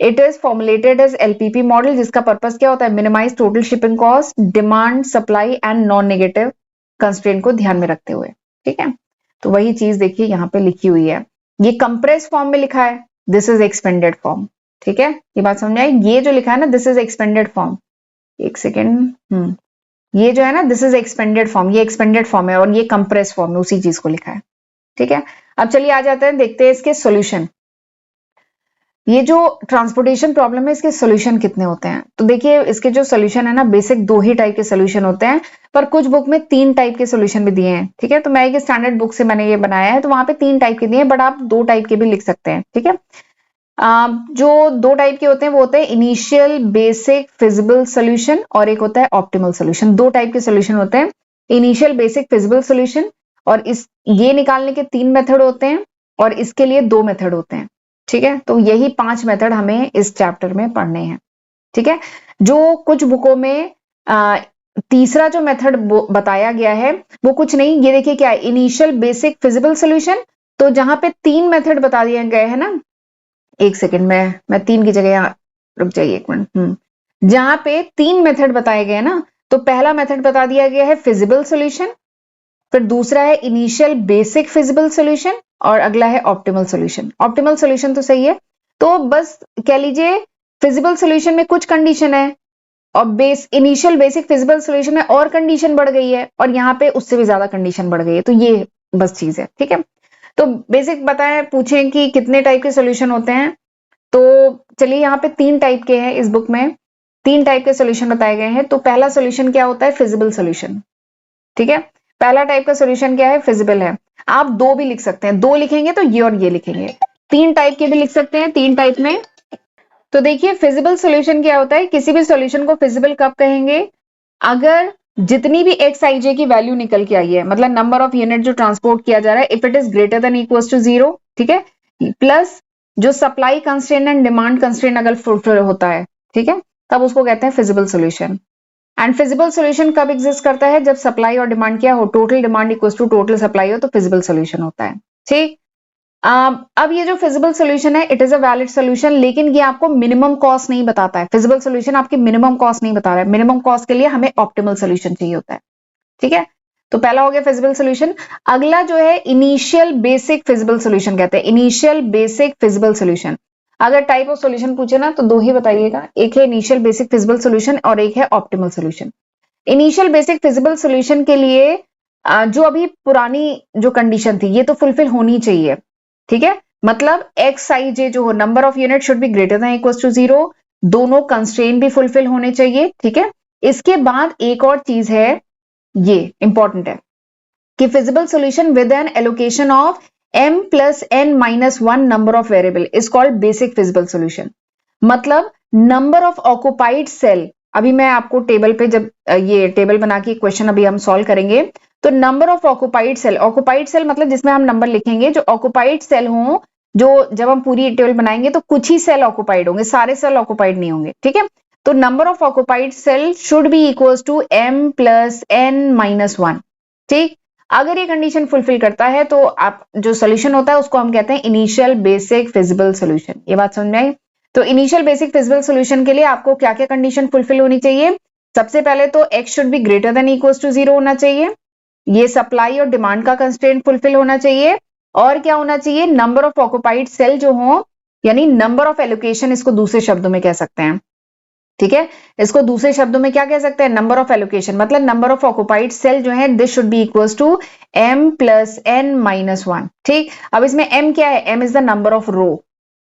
it is formulated as LPP model, जिसका पर्पस क्या होता है? Minimize total shipping cost, demand, supply and non negative constraint को ध्यान में रखते हुए। ठीक है, तो वही चीज देखिए यहाँ पे लिखी हुई है। ये कंप्रेस फॉर्म में लिखा है, दिस इज एक्सपेंडेड फॉर्म। ठीक है, ये बात समझ आई? ये जो लिखा है ना, दिस इज एक्सपेंडेड फॉर्म, एक सेकेंड, ये जो है ना, दिस इज एक्सपेंडेड फॉर्म, ये एक्सपेंडेड फॉर्म है, और ये कंप्रेस फॉर्म में उसी चीज को लिखा है। ठीक है, अब चलिए आ जाते हैं, देखते हैं इसके सॉल्यूशन। ये जो ट्रांसपोर्टेशन प्रॉब्लम है, इसके सॉल्यूशन कितने होते हैं? तो देखिए, इसके जो सॉल्यूशन है ना, बेसिक 2 ही टाइप के सॉल्यूशन होते हैं, पर कुछ बुक में 3 टाइप के सॉल्यूशन भी दिए हैं। ठीक है, तो मैं एक स्टैंडर्ड बुक से मैंने ये बनाया है, तो वहां पे 3 टाइप के दिए हैं, बट आप 2 टाइप के भी लिख सकते हैं। ठीक है, जो 2 टाइप के होते हैं वो होते हैं इनिशियल बेसिक फिजिबल सोल्यूशन, और एक होता है ऑप्टिमल सोल्यूशन। 2 टाइप के सोल्यूशन होते हैं, इनिशियल बेसिक फिजिबल सोल्यूशन, और ये निकालने के 3 मेथड होते हैं, और इसके लिए 2 मेथड होते हैं। ठीक है, तो यही 5 मेथड हमें इस चैप्टर में पढ़ने हैं। ठीक है, जो कुछ बुकों में तीसरा जो मेथड बताया गया है वो कुछ नहीं, ये देखिए क्या है, इनिशियल बेसिक फिजिबल सोल्यूशन। तो जहां पे 3 मेथड बता दिए गए हैं ना, एक सेकेंड में मैं 3 की जगह यहाँ रुक जाइए एक मिनट, जहां पे 3 मेथड बताए गए ना, तो पहला मेथड बता दिया गया है फिजिबल सॉल्यूशन, फिर दूसरा है इनिशियल बेसिक फिजिबल सॉल्यूशन, और अगला है ऑप्टिमल सॉल्यूशन। ऑप्टिमल सॉल्यूशन तो सही है, तो बस कह लीजिए फिजिबल सॉल्यूशन में कुछ कंडीशन है, और इनिशियल बेसिक फिजिबल सॉल्यूशन में और कंडीशन बढ़ गई है, और यहाँ पे उससे भी ज्यादा कंडीशन बढ़ गई है। तो ये बस चीज है। ठीक है, तो बेसिक बताएं, पूछें कि कितने टाइप के सॉल्यूशन होते हैं, तो चलिए यहाँ पे 3 टाइप के हैं, इस बुक में 3 टाइप के सॉल्यूशन बताए गए हैं। तो पहला सॉल्यूशन क्या होता है? Feasible solution. ठीक है, पहला टाइप का सॉल्यूशन क्या है? फिजिबल है। आप 2 भी लिख सकते हैं, 2 लिखेंगे तो ये और ये लिखेंगे, 3 टाइप के भी लिख सकते हैं, 3 टाइप में। तो देखिए, फिजिबल सॉल्यूशन क्या होता है? किसी भी सॉल्यूशन को फिजिबल कब कहेंगे? अगर जितनी भी XIJ की वैल्यू निकल के आई है, मतलब नंबर ऑफ यूनिट जो ट्रांसपोर्ट किया जा रहा है, if it is greater than equals to 0, ठीक है, प्लस जो supply constraint and demand constraint अगर फुलफिल होता है, ठीक है, तब उसको कहते हैं feasible solution. And feasible solution कब एग्जिस्ट करता है? जब सप्लाई और डिमांड क्या हो, total demand equals to total supply हो, तो फिजिबल सॉल्यूशन होता है। ठीक, अब ये जो फिजिबल सॉल्यूशन है, it is a valid solution, लेकिन ये आपको मिनिमम कॉस्ट नहीं बताता है। फिजिबल सॉल्यूशन आपकी मिनिमम कॉस्ट नहीं बता रहा है, मिनिमम कॉस्ट के लिए हमें ऑप्टिमल सॉल्यूशन चाहिए होता है। ठीक है, तो पहला हो गया फिजिबल सॉल्यूशन। अगला जो है इनिशियल बेसिक फिजिबल सॉल्यूशन कहते हैं, इनिशियल बेसिक फिजिबल सॉल्यूशन। अगर टाइप ऑफ सॉल्यूशन पूछे ना तो 2 ही बताइएगा, एक है इनिशियल बेसिक फिजिबल सॉल्यूशन और एक है optimal solution. Initial basic feasible solution के लिए जो अभी पुरानी जो कंडीशन थी, ये तो फुलफिल होनी चाहिए। ठीक है, मतलब XIJ जो हो, number of unit should be greater than equals to 0, दोनों कंस्ट्रेंट भी फुलफिल होने चाहिए। ठीक है, इसके बाद एक और चीज है, ये इंपॉर्टेंट है कि feasible solution with N allocation of m plus n minus 1 number of variable is called basic feasible solution. मतलब नंबर ऑफ ऑक्युपाइड सेल, अभी मैं आपको टेबल पे जब ये टेबल बना के क्वेश्चन अभी हम सॉल्व करेंगे, तो नंबर ऑफ ऑक्युपाइड सेल मतलब जिसमें हम नंबर लिखेंगे, जो ऑक्युपाइड सेल हो, जो जब हम पूरी टेबल बनाएंगे तो कुछ ही सेल ऑक्युपाइड होंगे, सारे सेल ऑक्युपाइड नहीं होंगे। ठीक है, तो number of occupied cell should be equals to m plus n minus 1। ठीक, अगर ये कंडीशन फुलफिल करता है तो आप जो सोल्यूशन होता है उसको हम कहते हैं इनिशियल बेसिक फिजिबल सोल्यूशन। ये बात समझ में आई? तो इनिशियल बेसिक फिजिबल सोल्यूशन के लिए आपको क्या क्या कंडीशन फुलफिल होनी चाहिए? सबसे पहले तो x should be greater than equals to 0 होना चाहिए, ये सप्लाई और डिमांड का कंस्ट्रेंट फुलफिल होना चाहिए, और क्या होना चाहिए, नंबर ऑफ ऑक्युपाइड सेल जो हो, यानी नंबर ऑफ एलोकेशन, इसको दूसरे शब्दों में कह सकते हैं। ठीक है, इसको दूसरे शब्दों में क्या कह सकते हैं, नंबर ऑफ एलोकेशन, मतलब नंबर ऑफ ऑक्युपाइड सेल जो है this should be equals to m plus n minus 1। ठीक, अब इसमें m क्या है, m is the number of row,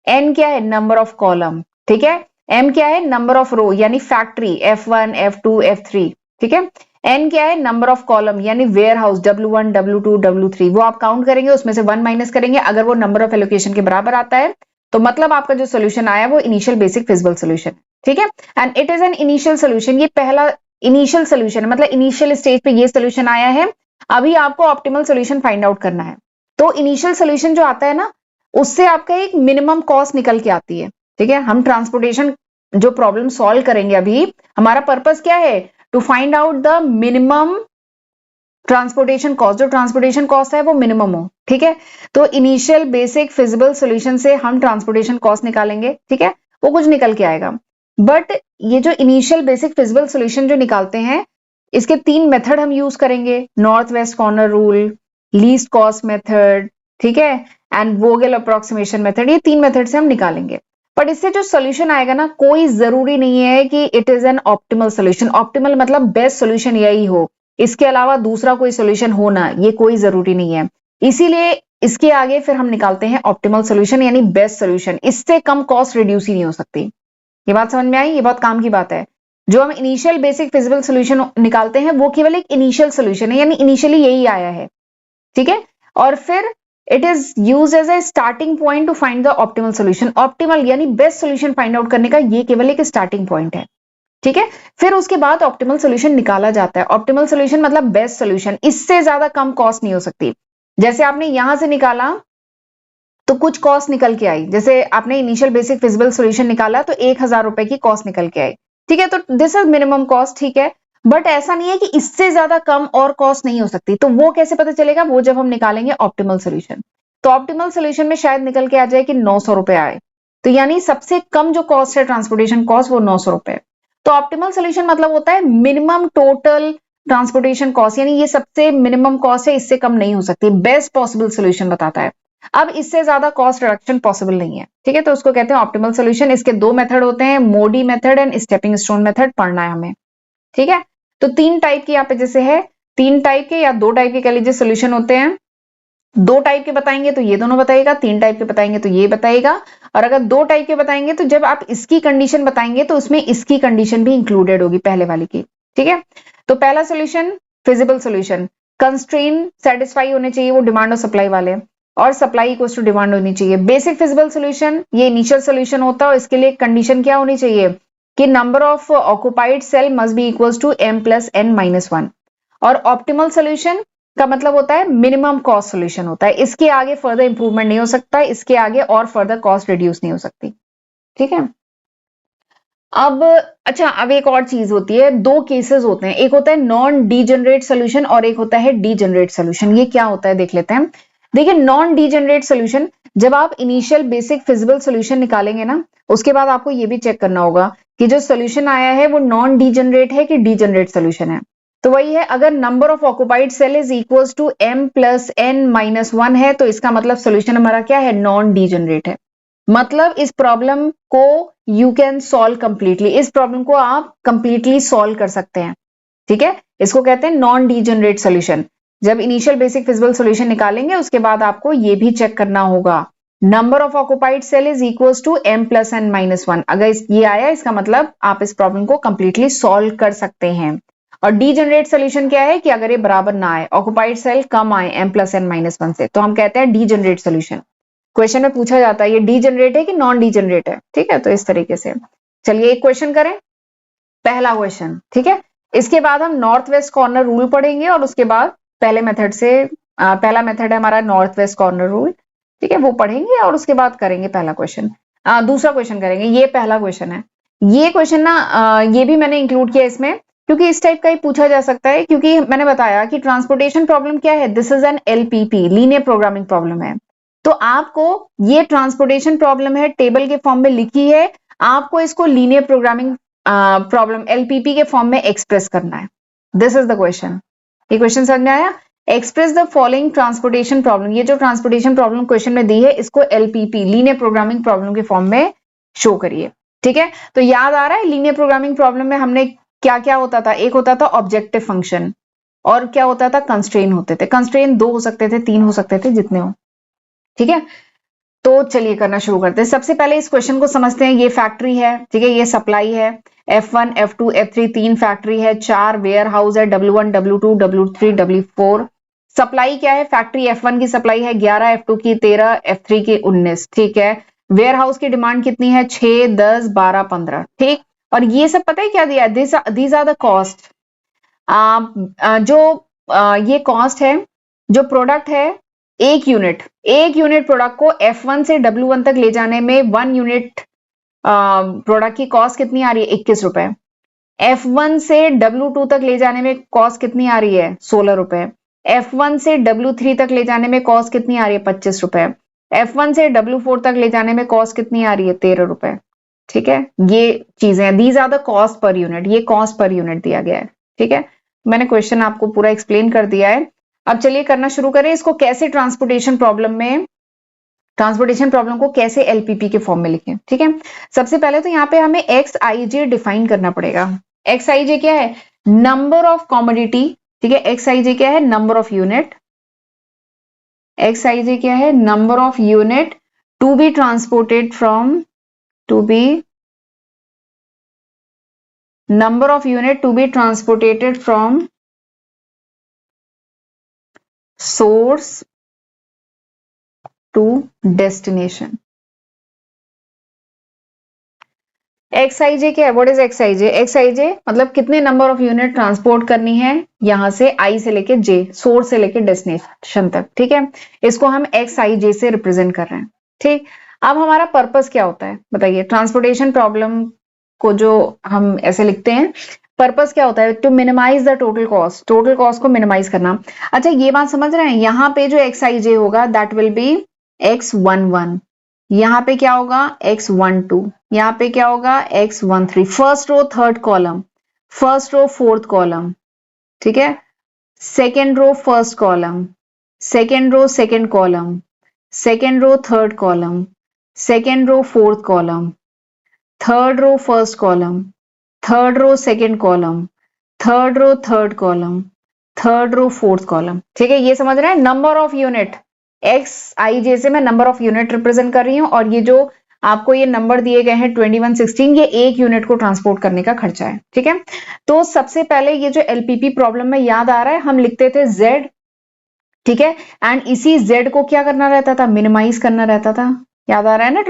n क्या है, नंबर ऑफ कॉलम। ठीक है, m क्या है, नंबर ऑफ रो यानी फैक्ट्री f1 f2 f3। ठीक है, n क्या है, नंबर ऑफ कॉलम यानी warehouse w1 w2 w3, वो आप काउंट करेंगे, उसमें से 1 माइनस करेंगे, अगर वो नंबर ऑफ एलोकेशन के बराबर आता है तो मतलब आपका जो सोल्यूशन आया वो इनिशियल बेसिक फिजिबल सोल्यूशन। ठीक है, and it is an initial solution, ये पहला इनिशियल सोल्यूशन है, मतलब इनिशियल स्टेज पे ये सोल्यूशन आया है। अभी आपको ऑप्टिमल सोल्यूशन फाइंड आउट करना है। तो इनिशियल सोल्यूशन जो आता है ना, उससे आपका एक मिनिमम कॉस्ट निकल के आती है। ठीक है, हम ट्रांसपोर्टेशन जो प्रॉब्लम सॉल्व करेंगे अभी, हमारा पर्पस क्या है, to find out the minimum transportation cost, जो ट्रांसपोर्टेशन कॉस्ट है वो मिनिमम हो। ठीक है, तो इनिशियल बेसिक फिजिबल सोल्यूशन से हम ट्रांसपोर्टेशन कॉस्ट निकालेंगे। ठीक है, वो कुछ निकल के आएगा, बट ये जो इनिशियल बेसिक फिजिबल सोल्यूशन जो निकालते हैं, इसके 3 मेथड हम यूज करेंगे, north west corner rule, least cost method, ठीक है, एंड वोगेल अप्रोक्सीमेशन मेथड, ये 3 मेथड से हम निकालेंगे। बट इससे जो सोल्यूशन आएगा ना, कोई जरूरी नहीं है कि it is an optimal solution. Optimal मतलब बेस्ट सोल्यूशन यही हो, इसके अलावा दूसरा कोई सोल्यूशन होना ये कोई जरूरी नहीं है। इसीलिए इसके आगे फिर हम निकालते हैं ऑप्टिमल सोल्यूशन यानी बेस्ट सोल्यूशन, इससे कम कॉस्ट रिड्यूस ही नहीं हो सकती। ये बात समझ में आई, ये बहुत काम की बात है। जो हम इनिशियल बेसिक फिजिबल सोल्यूशन निकालते हैं वो केवल एक इनिशियल सोल्यूशन है, यानी इनिशियली यही आया है। ठीक है, और फिर it is use as a starting point to find the optimal solution. Optimal यानी बेस्ट सोल्यूशन फाइंड आउट करने का ये केवल एक स्टार्टिंग पॉइंट है। ठीक है, फिर उसके बाद ऑप्टिमल सोल्यूशन निकाला जाता है। ऑप्टिमल सोल्यूशन मतलब बेस्ट सोल्यूशन, इससे ज्यादा कम कॉस्ट नहीं हो सकती। जैसे आपने यहां से निकाला तो कुछ कॉस्ट निकल के आई, जैसे आपने इनिशियल बेसिक फिजिबल सोल्यूशन निकाला तो 1000 रुपए की कॉस्ट निकल के आई। ठीक है, तो दिस इज मिनिमम कॉस्ट। ठीक है, बट ऐसा नहीं है कि इससे ज्यादा कम और कॉस्ट नहीं हो सकती। तो वो कैसे पता चलेगा, वो जब हम निकालेंगे ऑप्टिमल सोल्यूशन। तो ऑप्टिमल सोल्यूशन में शायद निकल के आ जाए कि 900 रुपए आए, तो यानी सबसे कम जो कॉस्ट है ट्रांसपोर्टेशन कॉस्ट वो 900 रुपए। तो ऑप्टिमल सोल्यूशन मतलब होता है मिनिमम टोटल ट्रांसपोर्टेशन कॉस्ट, यानी ये सबसे मिनिमम कॉस्ट है, इससे कम नहीं हो सकती। बेस्ट पॉसिबल सोल्यूशन बताता है, अब इससे ज्यादा कॉस्ट रिडक्शन पॉसिबल नहीं है। ठीक है, तो उसको कहते हैं ऑप्टिमल सोल्यूशन। इसके 2 मेथड होते हैं, मोडी method and stepping stone method, पढ़ना है हमें। ठीक है, तो 3 टाइप के यहाँ पे जैसे है, 3 टाइप के या 2 टाइप के कह लीजिए सोल्यूशन होते हैं। 2 टाइप के बताएंगे तो ये दोनों बताएगा, 3 टाइप के बताएंगे तो ये बताएगा, और अगर 2 टाइप के बताएंगे तो जब आप इसकी कंडीशन बताएंगे तो उसमें इसकी कंडीशन भी इंक्लूडेड होगी पहले वाली की। ठीक है, तो पहला solution feasible solution, constraint satisfy होने चाहिए वो डिमांड और सप्लाई वाले, और सप्लाई इक्वल्स टू डिमांड होनी चाहिए। बेसिक फिजिबल सोल्यूशन ये इनिशियल सोल्यूशन होता है, और इसके लिए कंडीशन क्या होनी चाहिए कि number of occupied cell must be equals to m plus n minus 1। और ऑप्टिमल सोल्यूशन का मतलब होता है मिनिमम कॉस्ट सोल्यूशन होता है, इसके आगे फर्दर इंप्रूवमेंट नहीं हो सकता, इसके आगे और फर्दर कॉस्ट रिड्यूस नहीं हो सकती। ठीक है, अब अच्छा, अब एक और चीज होती है, 2 केसेस होते हैं, एक होता है नॉन डीजेनरेट सोल्यूशन और एक होता है डीजेनरेट सोल्यूशन। ये क्या होता है देख लेते हैं। देखिए, नॉन डीजेनरेट सोल्यूशन, जब आप इनिशियल बेसिक फिजिबल सोल्यूशन निकालेंगे ना, उसके बाद आपको ये भी चेक करना होगा कि जो सोल्यूशन आया है वो नॉन डीजेनरेट है कि डीजेनरेट सोल्यूशन है। तो वही है, अगर number of occupied cell is equals to m plus n minus 1 है तो इसका मतलब सोल्यूशन हमारा क्या है, नॉन डीजेनरेट है। मतलब इस प्रॉब्लम को यू कैन सॉल्व कंप्लीटली, इस प्रॉब्लम को आप कंप्लीटली सॉल्व कर सकते हैं। ठीक है, इसको कहते हैं नॉन डीजेनरेट सोल्यूशन। जब इनिशियल बेसिक फिजिबल सोल्यूशन निकालेंगे उसके बाद आपको ये भी चेक करना होगा, number of occupied cell is equals to m plus n minus 1। अगर ये आया इसका मतलब आप इस प्रॉब्लम को कंप्लीटली सॉल्व कर सकते हैं। और डीजेनरेट सोल्यूशन क्या है कि अगर ये बराबर ना आए, ऑक्युपाइड सेल कम आए m प्लस n माइनस 1 से, तो हम कहते हैं डीजेनरेट सोल्यूशन। क्वेश्चन में पूछा जाता है ये डीजेनरेट है कि नॉन डीजेनरेट है। ठीक है, तो इस तरीके से चलिए एक क्वेश्चन करें, पहला क्वेश्चन। ठीक है, इसके बाद हम नॉर्थ वेस्ट कॉर्नर रूल पढ़ेंगे और उसके बाद पहले मेथड से पहला मेथड है हमारा नॉर्थ वेस्ट कॉर्नर रूल। ठीक है, वो पढ़ेंगे और उसके बाद करेंगे पहला क्वेश्चन। दूसरा क्वेश्चन करेंगे, ये पहला क्वेश्चन है। ये क्वेश्चन ना ये भी मैंने इंक्लूड किया इसमें क्योंकि इस टाइप का ही पूछा जा सकता है, क्योंकि मैंने बताया कि ट्रांसपोर्टेशन प्रॉब्लम क्या है, this is an LPP, linear programming problem है। तो आपको ये ट्रांसपोर्टेशन प्रॉब्लम है, टेबल के फॉर्म में लिखी है, आपको इसको लीनियर प्रोग्रामिंग प्रॉब्लम LPP के फॉर्म में एक्सप्रेस करना है। This is the question. ये क्वेश्चन समझ में आया। Express the following transportation problem. ये जो ट्रांसपोर्टेशन प्रॉब्लम क्वेश्चन में दी है इसको एलपीपी, लीनियर प्रोग्रामिंग प्रॉब्लम के फॉर्म में शो करिए। ठीक है, तो याद आ रहा है लीनियर प्रोग्रामिंग प्रॉब्लम में हमने क्या क्या होता था, एक होता था ऑब्जेक्टिव फंक्शन और क्या होता था कंस्ट्रेन होते थे। कंस्ट्रेन 2 हो सकते थे, 3 हो सकते थे, जितने हो। ठीक है, तो चलिए करना शुरू करते हैं। सबसे पहले इस क्वेश्चन को समझते हैं। ये फैक्ट्री है, ठीक है, ये सप्लाई है, F1 F2 F3 3 फैक्ट्री है, 4 वेयर हाउस है, W1 W2 W3 W4। Supply क्या है, फैक्ट्री F1 की सप्लाई है 11, F2 की 13, F3 की 19। ठीक है, वेयर हाउस की डिमांड कितनी है, 6 10 12 15। ठीक, और ये सब पता है क्या दिया है, दीज आर द कॉस्ट। जो ये कॉस्ट है, जो प्रोडक्ट है, एक यूनिट प्रोडक्ट को F1 से W1 तक ले जाने में 1 यूनिट प्रोडक्ट की कॉस्ट कितनी आ रही है, 21 रुपए। F1 से W2 तक ले जाने में कॉस्ट कितनी आ रही है, 16 रुपए। F1 से W3 तक ले जाने में कॉस्ट कितनी आ रही है, 25 रुपए। F1 से W4 तक ले जाने में कॉस्ट कितनी आ रही है, 13 रुपए। ठीक है, ये चीजें हैं, these are the cost per unit, ये कॉस्ट पर यूनिट दिया गया है। ठीक है, मैंने क्वेश्चन आपको पूरा एक्सप्लेन कर दिया है। अब चलिए करना शुरू करें। इसको कैसे ट्रांसपोर्टेशन प्रॉब्लम को कैसे एलपीपी के फॉर्म में लिखें। ठीक है, सबसे पहले तो यहाँ पे हमें एक्स आई जे डिफाइन करना पड़ेगा। एक्स आई जे क्या है, नंबर ऑफ कॉमोडिटी। ठीक है, एक्स आई जे क्या है, number of unit. X I J क्या है, number of unit to be transported from, to be number of unit to be transported from source to destination। XIJ क्या है, what is XIJ? XIJ मतलब कितने number of unit transport करनी है यहां से I से लेके J, सोर्स से लेके डेस्टिनेशन तक। ठीक है, इसको हम XIJ से रिप्रेजेंट कर रहे हैं। ठीक, अब हमारा पर्पस क्या होता है बताइए, ट्रांसपोर्टेशन प्रॉब्लम को जो हम ऐसे लिखते हैं, पर्पस क्या होता है, to minimise the total cost को मिनिमाइज करना। अच्छा ये बात समझ रहे हैं, यहाँ पे जो XIJ होगा दैट विल बी X11, यहाँ पे क्या होगा X12, यहाँ पे क्या होगा X13, first row third column, first row fourth column. ठीक है, second row first column, second row second column, second row third column, second row fourth column, third row first column, third row second column, third row third column, third row fourth column. ठीक है, ये समझ रहे हैं, number of unit, X I J से मैं number of unit represent कर रही हूं, और ये जो आपको ये नंबर दिए गए हैं 2116, ये एक यूनिट को ट्रांसपोर्ट करने का खर्चा है। ठीक है, तो सबसे पहले ये जो एलपीपी प्रॉब्लम में याद आ रहा है, हम लिखते थे Z। ठीक है, एंड इसी Z को क्या करना रहता था, मिनिमाइज करना रहता था। याद आ रहा है ना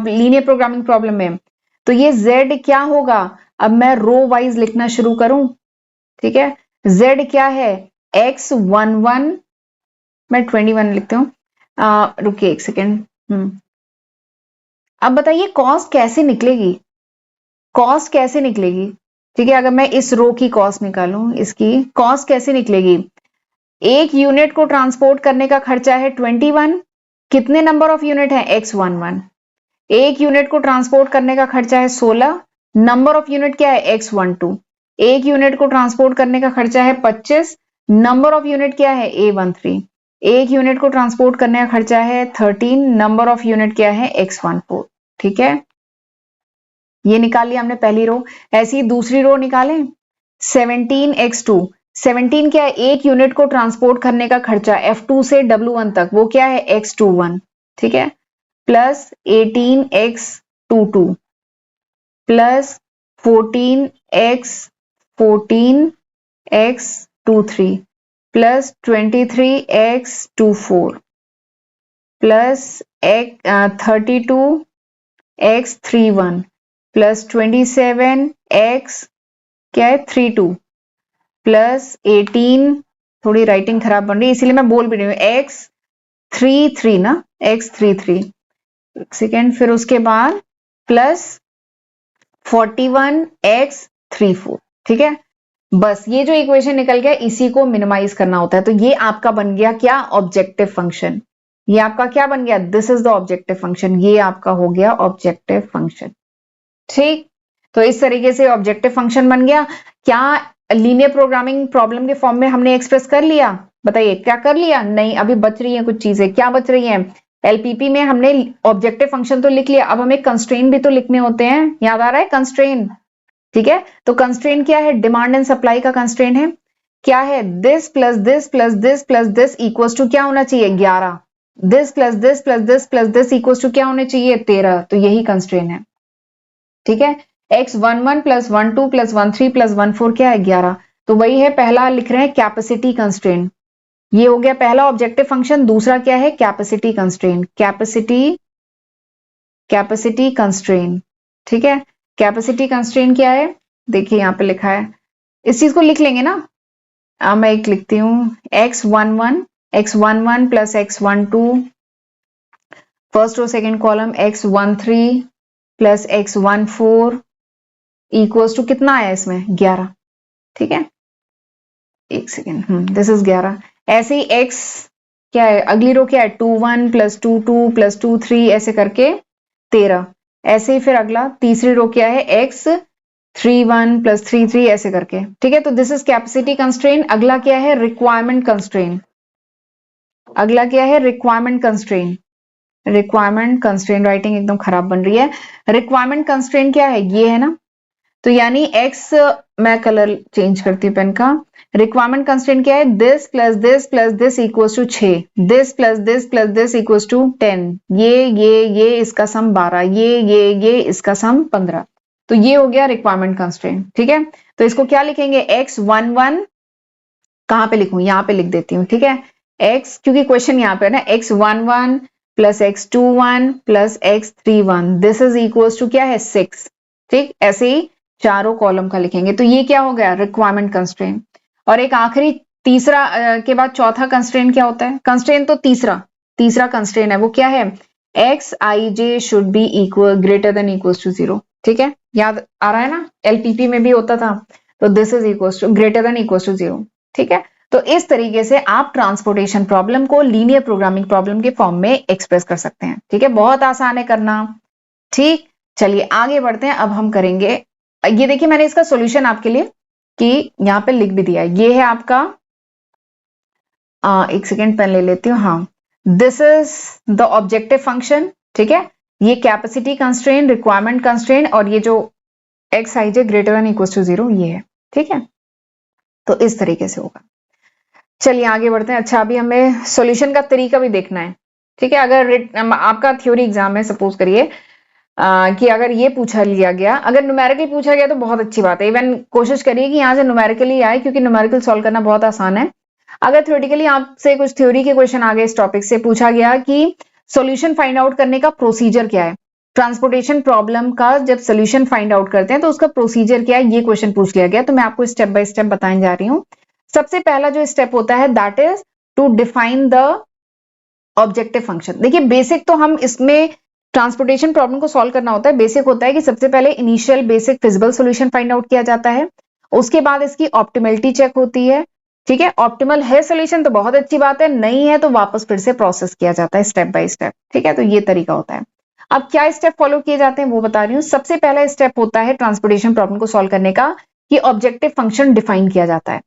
लीनियर प्रोग्रामिंग प्रॉब्लम में, तो ये Z क्या होगा, अब मैं रो वाइज लिखना शुरू करूं। ठीक है, Z क्या है, X11, मैं 21 लिखती हूँ, रुकिए एक सेकेंड। अब बताइए कॉस्ट कैसे निकलेगी, कॉस्ट कैसे निकलेगी। ठीक है, अगर मैं इस रो की कॉस्ट निकालूं, इसकी कॉस्ट कैसे निकलेगी, एक यूनिट को ट्रांसपोर्ट करने का खर्चा है 21, कितने नंबर ऑफ यूनिट है X11, एक यूनिट को ट्रांसपोर्ट करने का खर्चा है 16, नंबर ऑफ यूनिट क्या है X12, एक यूनिट को ट्रांसपोर्ट करने का खर्चा है 25, नंबर ऑफ यूनिट क्या है A13, एक यूनिट को ट्रांसपोर्ट करने का खर्चा है 13, नंबर ऑफ यूनिट क्या है X14। ठीक है, ये निकाल लिया हमने पहली रो। ऐसी दूसरी रो निकालें, 17X2, 17 क्या है, एक यूनिट को ट्रांसपोर्ट करने का खर्चा F2 से W1 तक, वो क्या है X21। ठीक है, plus 18X22 plus 14X23 plus 23X24 plus 32X31 plus 27X क्या है 32 प्लस 18, थोड़ी राइटिंग खराब बन रही है इसीलिए मैं बोल भी रही हूँ, X33 ना, X33 सेकेंड, फिर उसके बाद प्लस 41X34। ठीक है, बस ये जो इक्वेशन निकल गया इसी को मिनिमाइज करना होता है। तो ये आपका बन गया क्या, ऑब्जेक्टिव फंक्शन। ये आपका क्या बन गया, this is the objective function, ये आपका हो गया ऑब्जेक्टिव फंक्शन। ठीक, तो इस तरीके से ऑब्जेक्टिव फंक्शन बन गया। क्या लीनियर प्रोग्रामिंग प्रॉब्लम के फॉर्म में हमने एक्सप्रेस कर लिया, बताइए क्या कर लिया? नहीं, अभी बच रही है कुछ चीजें। क्या बच रही है? एलपीपी में हमने ऑब्जेक्टिव फंक्शन तो लिख लिया, अब हमें कंस्ट्रेन भी तो लिखने होते हैं। याद आ रहा है कंस्ट्रेन? ठीक है, तो कंस्ट्रेन क्या है? डिमांड एंड सप्लाई का कंस्ट्रेन है। क्या है? This plus this plus this plus this equals to क्या होना चाहिए? 11। This plus this plus this plus this equals to क्या होने चाहिए? 13। तो यही कंस्ट्रेन है। ठीक है, x11 प्लस 12 प्लस 13 प्लस 14 क्या है? 11। तो वही है, पहला लिख रहे हैं कैपेसिटी कंस्ट्रेन। ये हो गया पहला ऑब्जेक्टिव फंक्शन। दूसरा क्या है? Capacity constraint. Capacity constraint. ठीक है, कैपेसिटी कंस्ट्रेन क्या है? देखिए यहां पे लिखा है, इस चीज को लिख लेंगे ना। मैं एक लिखती हूं, x11 प्लस x12 फर्स्ट और second column, x13 plus x14 equals to कितना आया इसमें? 11। ठीक है, एक सेकेंड, दिस इज 11। ऐसे ही x क्या है? अगली रो क्या है? 21 प्लस 22 प्लस 23 ऐसे करके 13। ऐसे ही फिर अगला तीसरी रो क्या है? x31 प्लस 33 ऐसे करके। ठीक है, तो दिस इज कैपेसिटी कंस्ट्रेन। अगला क्या है? Requirement constraint. अगला क्या है? Requirement constraint. Requirement constraint writing एकदम खराब बन रही है। रिक्वायरमेंट कंस्ट्रेन क्या है? ये है ना, तो यानी x, मैं कलर चेंज करती हूँ पेन का। रिक्वायरमेंट कंस्ट्रेंट क्या है? This plus this plus this equals to 6, this plus this plus this equals to 10, ये इसका सम 12, ये इसका सम 15। तो ये हो गया रिक्वायरमेंट कंस्ट्रेंट। ठीक है, तो इसको क्या लिखेंगे? x11 कहां पे लिखूं? यहां पे लिख देती हूँ। ठीक है, x, क्योंकि क्वेश्चन यहाँ पे है ना, x11 plus x21 plus x31 this is equals to क्या है? 6। ठीक, ऐसे ही चारों कॉलम का लिखेंगे। तो ये क्या हो गया? Requirement constraint. और एक आखिरी तीसरा के बाद चौथा कंस्ट्रेंट क्या होता है? कंस्ट्रेंट तो तीसरा कंस्ट्रेंट है, वो क्या है? X I J should be equal greater than equals to 0। ठीक है, याद आ रहा है ना, एलपीपी में भी होता था। तो this is equals to greater than equals to 0। ठीक है, तो इस तरीके से आप ट्रांसपोर्टेशन प्रॉब्लम को लीनियर प्रोग्रामिंग प्रॉब्लम के फॉर्म में एक्सप्रेस कर सकते हैं। ठीक है, बहुत आसान है करना। ठीक, चलिए आगे बढ़ते हैं। अब हम करेंगे, ये देखिए मैंने इसका सॉल्यूशन आपके लिए कि यहां पे लिख भी दिया है। ये है आपका, एक सेकेंड पेन ले लेती हूँ। हाँ, this is the objective function. ठीक है, ये कैपेसिटी कंस्ट्रेंट, रिक्वायरमेंट कंस्ट्रेंट, और ये जो X I J greater than equal to 0 ये है। ठीक है, तो इस तरीके से होगा। चलिए आगे बढ़ते हैं। अच्छा, अभी हमें सॉल्यूशन का तरीका भी देखना है। ठीक है, अगर आपका थ्योरी एग्जाम है, सपोज करिए कि अगर ये पूछा लिया गया, अगर न्यूमेरिकल पूछा गया तो बहुत अच्छी बात है। इवन कोशिश करिए कि यहाँ से न्यूमेरिकली आए, क्योंकि न्यूमेरिकल सॉल्व करना बहुत आसान है। अगर थ्योरेटिकली आपसे कुछ थ्योरी के क्वेश्चन आ गए, इस टॉपिक से पूछा गया कि सॉल्यूशन फाइंड आउट करने का प्रोसीजर क्या है, ट्रांसपोर्टेशन प्रॉब्लम का जब सोल्यूशन फाइंड आउट करते हैं तो उसका प्रोसीजर क्या है, ये क्वेश्चन पूछ लिया गया। तो मैं आपको स्टेप बाय स्टेप बताने जा रही हूँ। सबसे पहला जो स्टेप होता है that is to define the objective function. देखिए बेसिक तो हम इसमें ट्रांसपोर्टेशन प्रॉब्लम को सॉल्व करना होता है। बेसिक होता है कि सबसे पहले initial basic feasible solution find out किया जाता है, उसके बाद इसकी ऑप्टिमलिटी चेक होती है। ठीक है, ऑप्टिमल है सॉल्यूशन तो बहुत अच्छी बात है, नहीं है तो वापस फिर से प्रोसेस किया जाता है स्टेप बाय स्टेप। ठीक है, तो ये तरीका होता है। अब क्या स्टेप फॉलो किए जाते हैं वो बता रही हूँ। सबसे पहला स्टेप होता है ट्रांसपोर्टेशन प्रॉब्लम को सॉल्व करने का कि ऑब्जेक्टिव फंक्शन डिफाइन किया जाता है।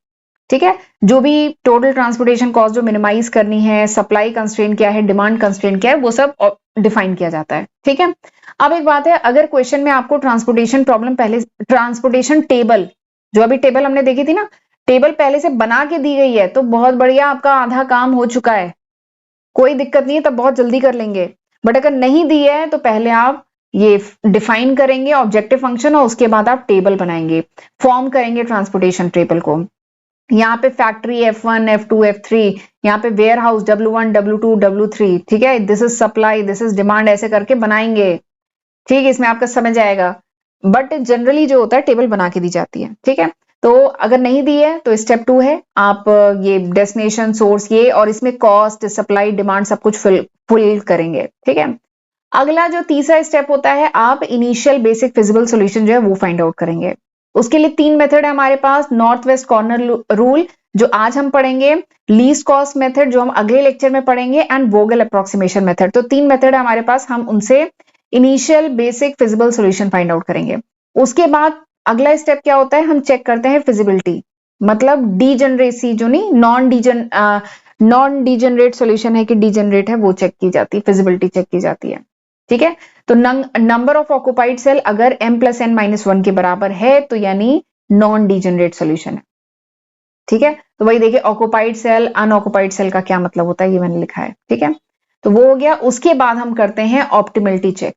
ठीक है, जो भी टोटल ट्रांसपोर्टेशन कॉस्ट जो मिनिमाइज करनी है, सप्लाई कंस्ट्रेंट क्या है, डिमांड कंस्ट्रेंट क्या है, वो सब डिफाइन किया जाता है। ठीक है, अब एक बात है, अगर क्वेश्चन में आपको ट्रांसपोर्टेशन प्रॉब्लम पहले, ट्रांसपोर्टेशन टेबल, जो अभी टेबल हमने देखी थी ना, टेबल पहले से बना के दी गई है तो बहुत बढ़िया, आपका आधा काम हो चुका है, कोई दिक्कत नहीं है, तब बहुत जल्दी कर लेंगे। बट अगर नहीं दी है तो पहले आप ये डिफाइन करेंगे ऑब्जेक्टिव फंक्शन और उसके बाद आप टेबल बनाएंगे, फॉर्म करेंगे ट्रांसपोर्टेशन टेबल को। यहाँ पे फैक्ट्री F1, F2, F3, यहाँ पे ware house W1, W2, W3। ठीक है, this is supply, this is demand, ऐसे करके बनाएंगे। ठीक है, इसमें आपका समझ आएगा। बट जनरली जो होता है टेबल बना के दी जाती है। ठीक है, तो अगर नहीं दी है तो स्टेप 2 है, आप ये डेस्टिनेशन, सोर्स, ये और इसमें कॉस्ट, सप्लाई, डिमांड सब कुछ फिल करेंगे। ठीक है, अगला जो तीसरा स्टेप होता है, आप इनिशियल बेसिक फिजिबल सॉल्यूशन जो है वो फाइंड आउट करेंगे। उसके लिए 3 मेथड है हमारे पास, नॉर्थ वेस्ट कॉर्नर रूल जो आज हम पढ़ेंगे, लीस्ट कॉस्ट मेथड जो हम अगले लेक्चर में पढ़ेंगे, एंड वोगल अप्रोक्सीमेशन मेथड। तो 3 मेथड है हमारे पास, हम उनसे initial basic feasible solution find out करेंगे। उसके बाद अगला स्टेप क्या होता है, हम चेक करते हैं फिजिबिलिटी। मतलब डीजनरेसी जो नहीं, नॉन डीजनरेट सॉल्यूशन है कि डीजनरेट है वो चेक की जाती है, फिजिबिलिटी चेक की जाती है। ठीक है, तो नंबर ऑफ ऑक्युपाइड सेल अगर m + n-1 के बराबर है तो यानी नॉन डीजनरेट सॉल्यूशन है। ठीक है, तो वही देखिए ऑक्युपाइड सेल, अनऑक्युपाइड सेल का क्या मतलब होता है ये मैंने लिखा है। ठीक है, तो वो हो गया। उसके बाद हम करते हैं ऑप्टिमलिटी चेक।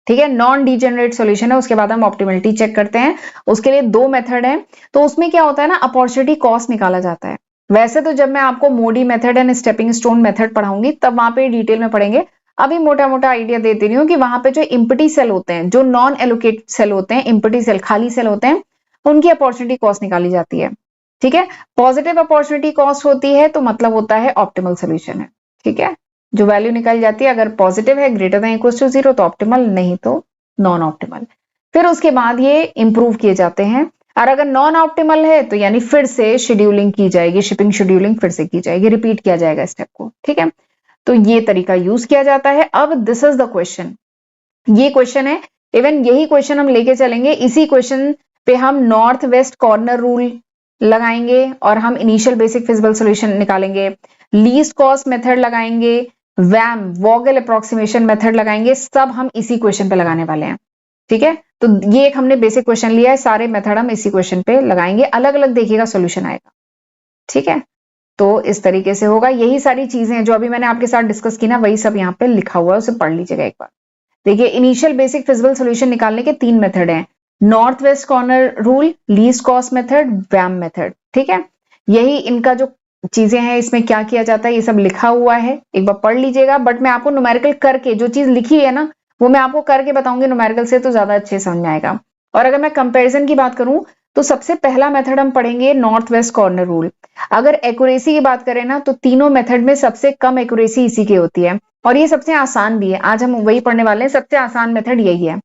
ठीक है, नॉन डीजनरेट सॉल्यूशन है, उसके बाद हम ऑप्टिमलिटी चेक करते हैं। उसके लिए दो मेथड है, तो उसमें क्या होता है ना, अपॉर्चुनिटी कॉस्ट निकाला जाता है। वैसे तो जब मैं आपको MODI method and stepping stone method पढ़ाऊंगी तब वहां पे डिटेल में पढ़ेंगे। अभी मोटा मोटा आइडिया देती रही हूँ कि वहां पे जो इम्पटी सेल होते हैं, जो नॉन एलोकेटेड सेल होते हैं, इम्पटी सेल, खाली सेल होते हैं, उनकी अपॉर्चुनिटी कॉस्ट निकाली जाती है। ठीक है, पॉजिटिव अपॉर्चुनिटी कॉस्ट होती है तो मतलब होता है ऑप्टिमल सोल्यूशन है। ठीक है, जो वैल्यू निकाली जाती है अगर पॉजिटिव है ग्रेटर देन इक्वल टू 0 तो ऑप्टिमल, नहीं तो नॉन ऑप्टिमल। फिर उसके बाद ये इंप्रूव किए जाते हैं, और अगर नॉन ऑप्टिमल है तो यानी फिर से शेड्यूलिंग की जाएगी, शिपिंग शेड्यूलिंग फिर से की जाएगी, रिपीट किया जाएगा स्टेप को। ठीक है, तो ये तरीका यूज किया जाता है। अब दिस इज द क्वेश्चन, ये क्वेश्चन है, इवन यही क्वेश्चन हम लेके चलेंगे। इसी क्वेश्चन पे हम नॉर्थ वेस्ट कॉर्नर रूल लगाएंगे और हम इनिशियल बेसिक फिजिबल सॉल्यूशन निकालेंगे, लीस्ट कॉस्ट मेथड लगाएंगे, वैम वोगेल अप्रोक्सीमेशन मेथड लगाएंगे, सब हम इसी क्वेश्चन पे लगाने वाले हैं। ठीक है, तो ये एक हमने बेसिक क्वेश्चन लिया है, सारे मेथड हम इसी क्वेश्चन पे लगाएंगे, अलग अलग देखिएगा सॉल्यूशन आएगा। ठीक है, तो इस तरीके से होगा। यही सारी चीजें जो अभी मैंने आपके साथ डिस्कस की ना, वही सब यहाँ पे लिखा हुआ है, उसे पढ़ लीजिएगा एक बार। देखिए, इनिशियल बेसिक फिजिबल सॉल्यूशन निकालने के 3 मेथड हैं, north west corner rule, least cost method, VAM method. ठीक है, यही इनका जो चीजें हैं, इसमें क्या किया जाता है ये सब लिखा हुआ है, एक बार पढ़ लीजिएगा। बट मैं आपको न्यूमेरिकल करके, जो चीज लिखी है ना वो मैं आपको करके बताऊंगी न्यूमेरिकल से, तो ज्यादा अच्छे समझ में आएगा। और अगर मैं कंपैरिजन की बात करूं तो सबसे पहला मेथड हम पढ़ेंगे नॉर्थ वेस्ट कॉर्नर रूल। अगर एक्यूरेसी की बात करें ना तो तीनों मेथड में सबसे कम एक्यूरेसी इसी की होती है, और ये सबसे आसान भी है। आज हम वही पढ़ने वाले हैं, सबसे आसान मेथड यही है।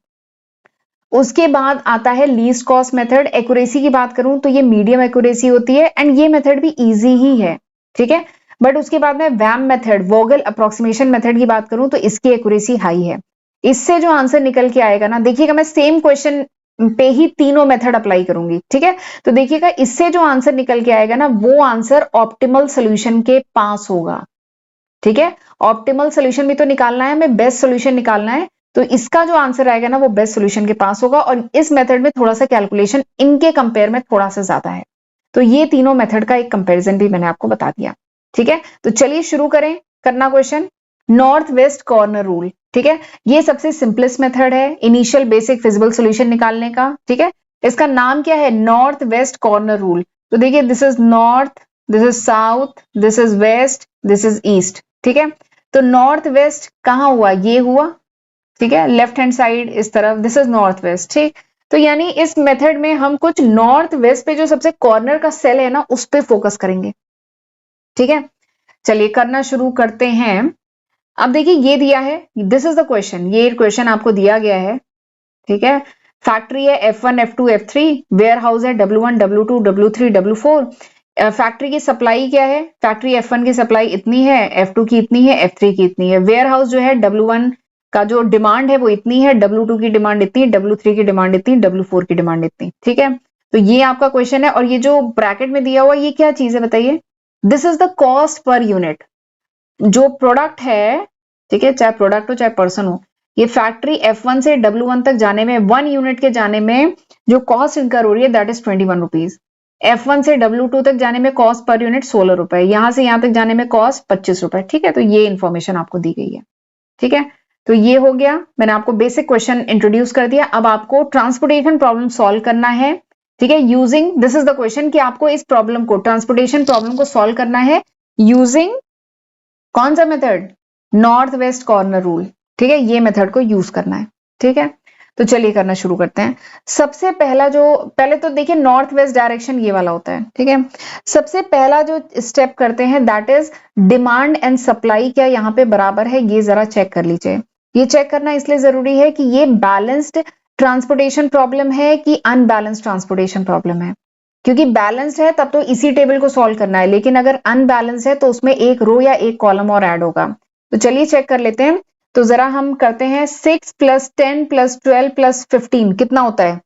उसके बाद आता है लीस्ट कॉस्ट मेथड। एक्यूरेसी की बात करूं तो ये मीडियम एक्यूरेसी होती है, एंड ये मेथड भी इजी ही है। ठीक है, बट उसके बाद में वैम मेथड, वोगेल अप्रोक्सीमेशन मेथड की बात करूं तो इसकी एक्यूरेसी हाई है। इससे जो आंसर निकल के आएगा ना, देखिएगा मैं सेम क्वेश्चन पे ही तीनों मेथड अप्लाई करूंगी। ठीक है, तो देखिएगा इससे जो आंसर निकल के आएगा ना, वो आंसर ऑप्टिमल सोल्यूशन के पास होगा। ठीक है, ऑप्टिमल सोल्यूशन भी तो निकालना है हमें, बेस्ट सोल्यूशन निकालना है, तो इसका जो आंसर आएगा ना वो बेस्ट सोल्यूशन के पास होगा। और इस मेथड में थोड़ा सा कैलकुलेशन इनके कंपेयर में थोड़ा सा ज्यादा है। तो ये तीनों मेथड का एक कंपैरिजन भी मैंने आपको बता दिया। ठीक है, तो चलिए शुरू करें करना question. North west corner rule, ठीक है, ये सबसे सिंपलेस्ट मेथड है इनिशियल बेसिक फिजिबल सोल्यूशन निकालने का। ठीक है, इसका नाम क्या है, नॉर्थ वेस्ट कॉर्नर रूल। तो देखिए, this is north, this is south, this is west, this is east. ठीक है, तो नॉर्थ वेस्ट कहां हुआ, ये हुआ। ठीक है, लेफ्ट हैंड साइड इस तरफ, दिस इज नॉर्थ वेस्ट। ठीक, तो यानी इस मेथड में हम कुछ नॉर्थ वेस्ट पे जो सबसे कॉर्नर का सेल है ना उस पे फोकस करेंगे। ठीक है, चलिए करना शुरू करते हैं। अब देखिए ये दिया है, दिस इज द क्वेश्चन, ये क्वेश्चन आपको दिया गया है। ठीक है, फैक्ट्री है F1 F2 F3, ware house है W1 W2 W3 W4। Factory की सप्लाई क्या है, फैक्ट्री F1 की सप्लाई इतनी है, F2 की इतनी है, F3 की इतनी है। वेयर हाउस जो है W1 का जो डिमांड है वो इतनी है, W2 की डिमांड इतनी, W3 की डिमांड इतनी, W4 की डिमांड इतनी। ठीक है, तो ये आपका क्वेश्चन है। और ये जो ब्रैकेट में दिया हुआ ये क्या चीज है बताइए, this is the cost per unit. जो प्रोडक्ट है, ठीक है, चाहे प्रोडक्ट हो चाहे पर्सन हो, ये फैक्ट्री F1 से W1 तक जाने में, 1 यूनिट के जाने में जो कॉस्ट इनकर हो रही है दैट इज 21 रुपीज। F1 से W2 तक जाने में कॉस्ट पर यूनिट 16 रुपए, यहां से यहां तक जाने में कॉस्ट 25 रुपए। ठीक है, तो ये इंफॉर्मेशन आपको दी गई है। ठीक है, तो ये हो गया, मैंने आपको बेसिक क्वेश्चन इंट्रोड्यूस कर दिया। अब आपको ट्रांसपोर्टेशन प्रॉब्लम सॉल्व करना है। ठीक है, using, this is the question कि आपको इस प्रॉब्लम को, ट्रांसपोर्टेशन प्रॉब्लम को सॉल्व करना है यूजिंग कौन सा method, north west corner rule. ठीक है, ये मेथड को यूज करना है। ठीक है, तो चलिए करना शुरू करते हैं। सबसे पहला जो, पहले तो देखिए नॉर्थ वेस्ट डायरेक्शन ये वाला होता है। ठीक है, सबसे पहला जो स्टेप करते हैं that is demand and supply क्या यहाँ पे बराबर है, ये जरा चेक कर लीजिए। ये चेक करना इसलिए जरूरी है कि ये बैलेंस्ड ट्रांसपोर्टेशन प्रॉब्लम है कि अनबैलेंस्ड ट्रांसपोर्टेशन प्रॉब्लम है। क्योंकि बैलेंस्ड है तब तो इसी टेबल को सॉल्व करना है, लेकिन अगर अनबैलेंस्ड है तो उसमें एक रो या एक कॉलम और ऐड होगा। तो चलिए चेक कर लेते हैं। तो जरा हम करते हैं, 6 + 10 + 12 + 15 कितना होता है,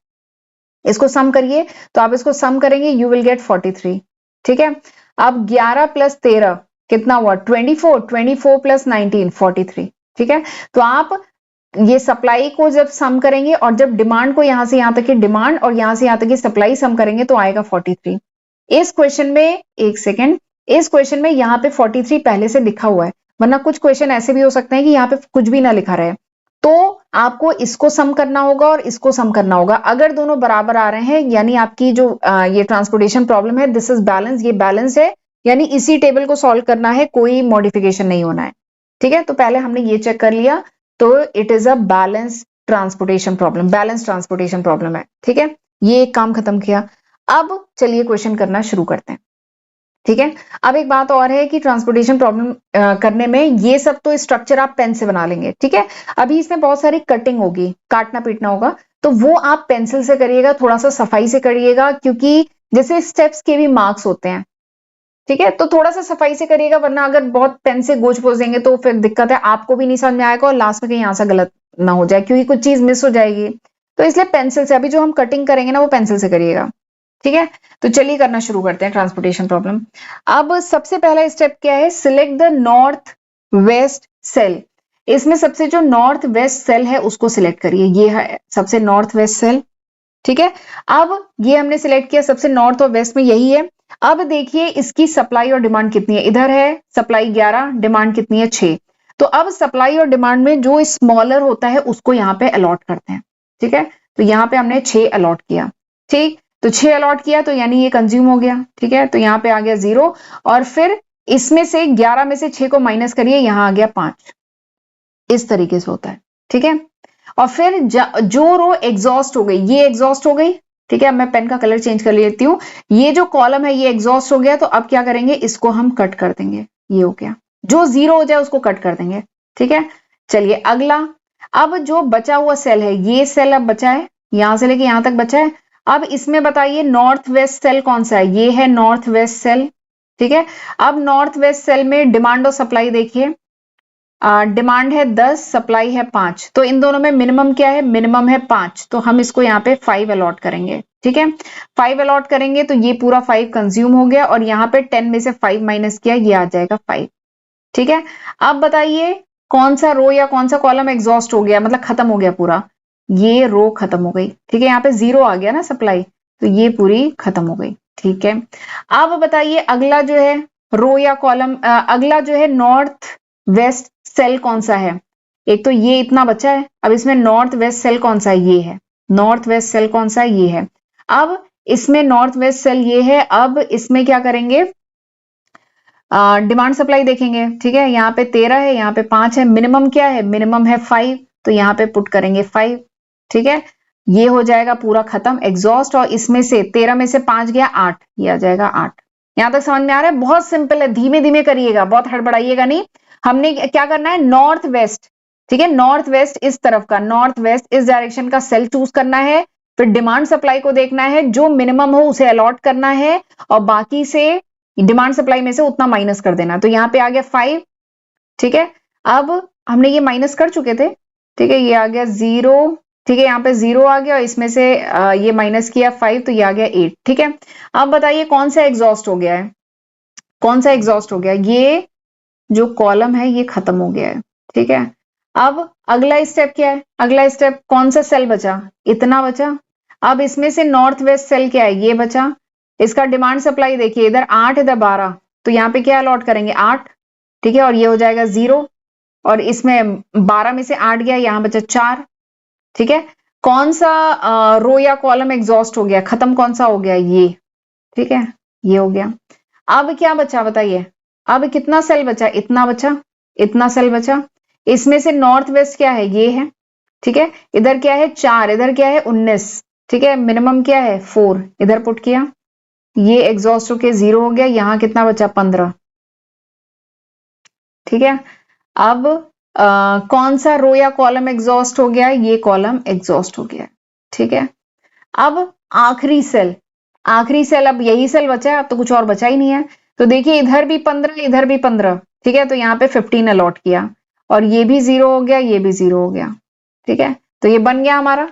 इसको सम करिए, तो आप इसको सम करेंगे, यू विल गेट 43। ठीक है, अब 11 प्लस 13 कितना हुआ? 24, 24 प्लस 19 43। ठीक है, तो आप ये सप्लाई को जब सम करेंगे और जब डिमांड को यहां से यहां तक की डिमांड और यहां से यहां तक की सप्लाई सम करेंगे तो आएगा 43। इस क्वेश्चन में, एक सेकेंड, इस क्वेश्चन में यहाँ पे 43 पहले से लिखा हुआ है, वरना कुछ क्वेश्चन ऐसे भी हो सकते हैं कि यहाँ पे कुछ भी ना लिखा रहे। तो आपको इसको सम करना होगा और इसको सम करना होगा। अगर दोनों बराबर आ रहे हैं यानी आपकी जो ये ट्रांसपोर्टेशन प्रॉब्लम है, दिस इज बैलेंस, ये बैलेंस है, यानी इसी टेबल को सॉल्व करना है, कोई मॉडिफिकेशन नहीं होना है। ठीक है, तो पहले हमने ये चेक कर लिया, तो it is a balance transportation problem, balance transportation problem है। ठीक है, ये एक काम खत्म किया। अब चलिए क्वेश्चन करना शुरू करते हैं। ठीक है, अब एक बात और है कि ट्रांसपोर्टेशन प्रॉब्लम करने में ये सब तो स्ट्रक्चर आप पेन से बना लेंगे। ठीक है, अभी इसमें बहुत सारी कटिंग होगी, काटना पीटना होगा, तो वो आप पेंसिल से करिएगा, थोड़ा सा सफाई से करिएगा, क्योंकि जैसे स्टेप्स के भी मार्क्स होते हैं। ठीक है, तो थोड़ा सा सफाई से करिएगा, वरना अगर बहुत पेन से गोज पोज देंगे तो फिर दिक्कत है, आपको भी नहीं समझ में आएगा और लास्ट में कहीं यहाँ से गलत ना हो जाए, क्योंकि कुछ चीज मिस हो जाएगी। तो इसलिए पेंसिल से, अभी जो हम कटिंग करेंगे ना वो पेंसिल से करिएगा। ठीक है, तो चलिए करना शुरू करते हैं ट्रांसपोर्टेशन प्रॉब्लम। अब सबसे पहला स्टेप क्या है? Select the north west cell. इसमें सबसे जो नॉर्थ वेस्ट सेल है उसको सिलेक्ट करिए, ये है सबसे नॉर्थ वेस्ट सेल। ठीक है, अब ये हमने सिलेक्ट किया, सबसे नॉर्थ और वेस्ट में यही है। अब देखिए इसकी सप्लाई और डिमांड कितनी है, इधर है सप्लाई 11, डिमांड कितनी है 6। तो अब सप्लाई और डिमांड में जो स्मॉलर होता है उसको यहाँ पे अलॉट करते हैं। ठीक है, तो यहाँ पे हमने 6 अलॉट किया। ठीक, तो 6 अलॉट किया तो यानी ये कंज्यूम हो गया। ठीक है, तो यहाँ पे आ गया 0, और फिर इसमें से 11 में से 6 को माइनस करिए, यहां आ गया 5। इस तरीके से होता है। ठीक है, और फिर जो रो एग्जॉस्ट हो गई, ये एग्जॉस्ट हो गई। ठीक है, अब मैं पेन का कलर चेंज कर लेती हूँ। ये जो कॉलम है ये एग्जॉस्ट हो गया, तो अब क्या करेंगे, इसको हम कट कर देंगे। ये हो गया, जो 0 हो जाए उसको कट कर देंगे। ठीक है, चलिए अगला। अब जो बचा हुआ सेल है, ये सेल अब बचा है, यहां से लेके यहां तक बचा है। अब इसमें बताइए नॉर्थ वेस्ट सेल कौन सा है? ये है नॉर्थ वेस्ट सेल। ठीक है, अब नॉर्थ वेस्ट सेल में डिमांड और सप्लाई देखिए, डिमांड है 10, सप्लाई है 5, तो इन दोनों में मिनिमम क्या है? मिनिमम है 5, तो हम इसको यहाँ पे 5 अलॉट करेंगे। ठीक है, 5 अलॉट करेंगे तो ये पूरा 5 कंज्यूम हो गया, और यहाँ पे 10 में से 5 माइनस किया, ये आ जाएगा 5। ठीक है, अब बताइए कौन सा रो या कौन सा कॉलम एग्जॉस्ट हो गया, मतलब खत्म हो गया पूरा? ये रो खत्म हो गई। ठीक है, यहाँ पे 0 आ गया ना सप्लाई, तो ये पूरी खत्म हो गई। ठीक है, अब बताइए अगला जो है रो या कॉलम, अगला जो है नॉर्थ वेस्ट सेल कौन सा है? एक तो ये इतना बचा है, अब इसमें नॉर्थ वेस्ट सेल कौन सा है? ये है नॉर्थ वेस्ट सेल कौन सा है? ये है। अब इसमें नॉर्थ वेस्ट सेल ये है, अब इसमें क्या करेंगे, डिमांड सप्लाई देखेंगे। ठीक है, यहाँ पे 13 है, यहाँ पे 5 है, मिनिमम क्या है? मिनिमम है 5, तो यहाँ पे पुट करेंगे 5। ठीक है, ये हो जाएगा पूरा खत्म एग्जॉस्ट, और इसमें से 13 में से 5 गया 8, ये आ जाएगा 8। यहां तक समझ में आ रहा है? बहुत सिंपल है, धीमे धीमे करिएगा, बहुत हड़बड़ाइएगा नहीं। हमने क्या करना है, नॉर्थ वेस्ट। ठीक है, नॉर्थ वेस्ट इस तरफ का, नॉर्थ वेस्ट इस डायरेक्शन का सेल चूज करना है, फिर डिमांड सप्लाई को देखना है, जो मिनिमम हो उसे अलॉट करना है, और बाकी से डिमांड सप्लाई में से उतना माइनस कर देना। तो यहाँ पे आ गया 5। ठीक है, अब हमने ये माइनस कर चुके थे। ठीक है, ये आ गया 0। ठीक है, यहाँ पे 0 आ गया, और इसमें से ये माइनस किया 5, तो ये आ गया 8। ठीक है, अब बताइए कौन सा एग्जॉस्ट हो गया है? कौन सा एग्जॉस्ट हो गया? ये जो कॉलम है ये खत्म हो गया है। ठीक है, अब अगला स्टेप क्या है? अगला स्टेप कौन सा सेल बचा? इतना बचा। अब इसमें से नॉर्थ वेस्ट सेल क्या है? ये बचा। इसका डिमांड सप्लाई देखिए, इधर 8 इधर 12, तो यहाँ पे क्या अलॉट करेंगे? 8। ठीक है, और ये हो जाएगा 0, और इसमें 12 में से 8 गया, यहाँ बचा 4। ठीक है, कौन सा रो या कॉलम एग्जॉस्ट हो गया, खत्म कौन सा हो गया? ये। ठीक है, ये हो गया। अब क्या बचा बताइए? अब कितना सेल बचा? इतना बचा, इतना सेल बचा। इसमें से नॉर्थ वेस्ट क्या है? ये है। ठीक है, इधर क्या है? 4, इधर क्या है? 19। ठीक है, मिनिमम क्या है? 4, इधर पुट किया, ये एग्जॉस्ट होके 0 हो गया, यहां कितना बचा? 15। ठीक है, अब कौन सा रो या कॉलम एग्जॉस्ट हो गया? ये कॉलम एग्जॉस्ट हो गया। ठीक है, अब आखिरी सेल, आखिरी सेल, अब यही सेल बचा है, अब तो कुछ और बचा ही नहीं है। तो देखिए इधर भी 15, इधर भी 15। ठीक है, तो यहाँ पे 15 अलॉट किया, और ये भी 0 हो गया, ये भी 0 हो गया। ठीक है, तो ये बन गया हमारा,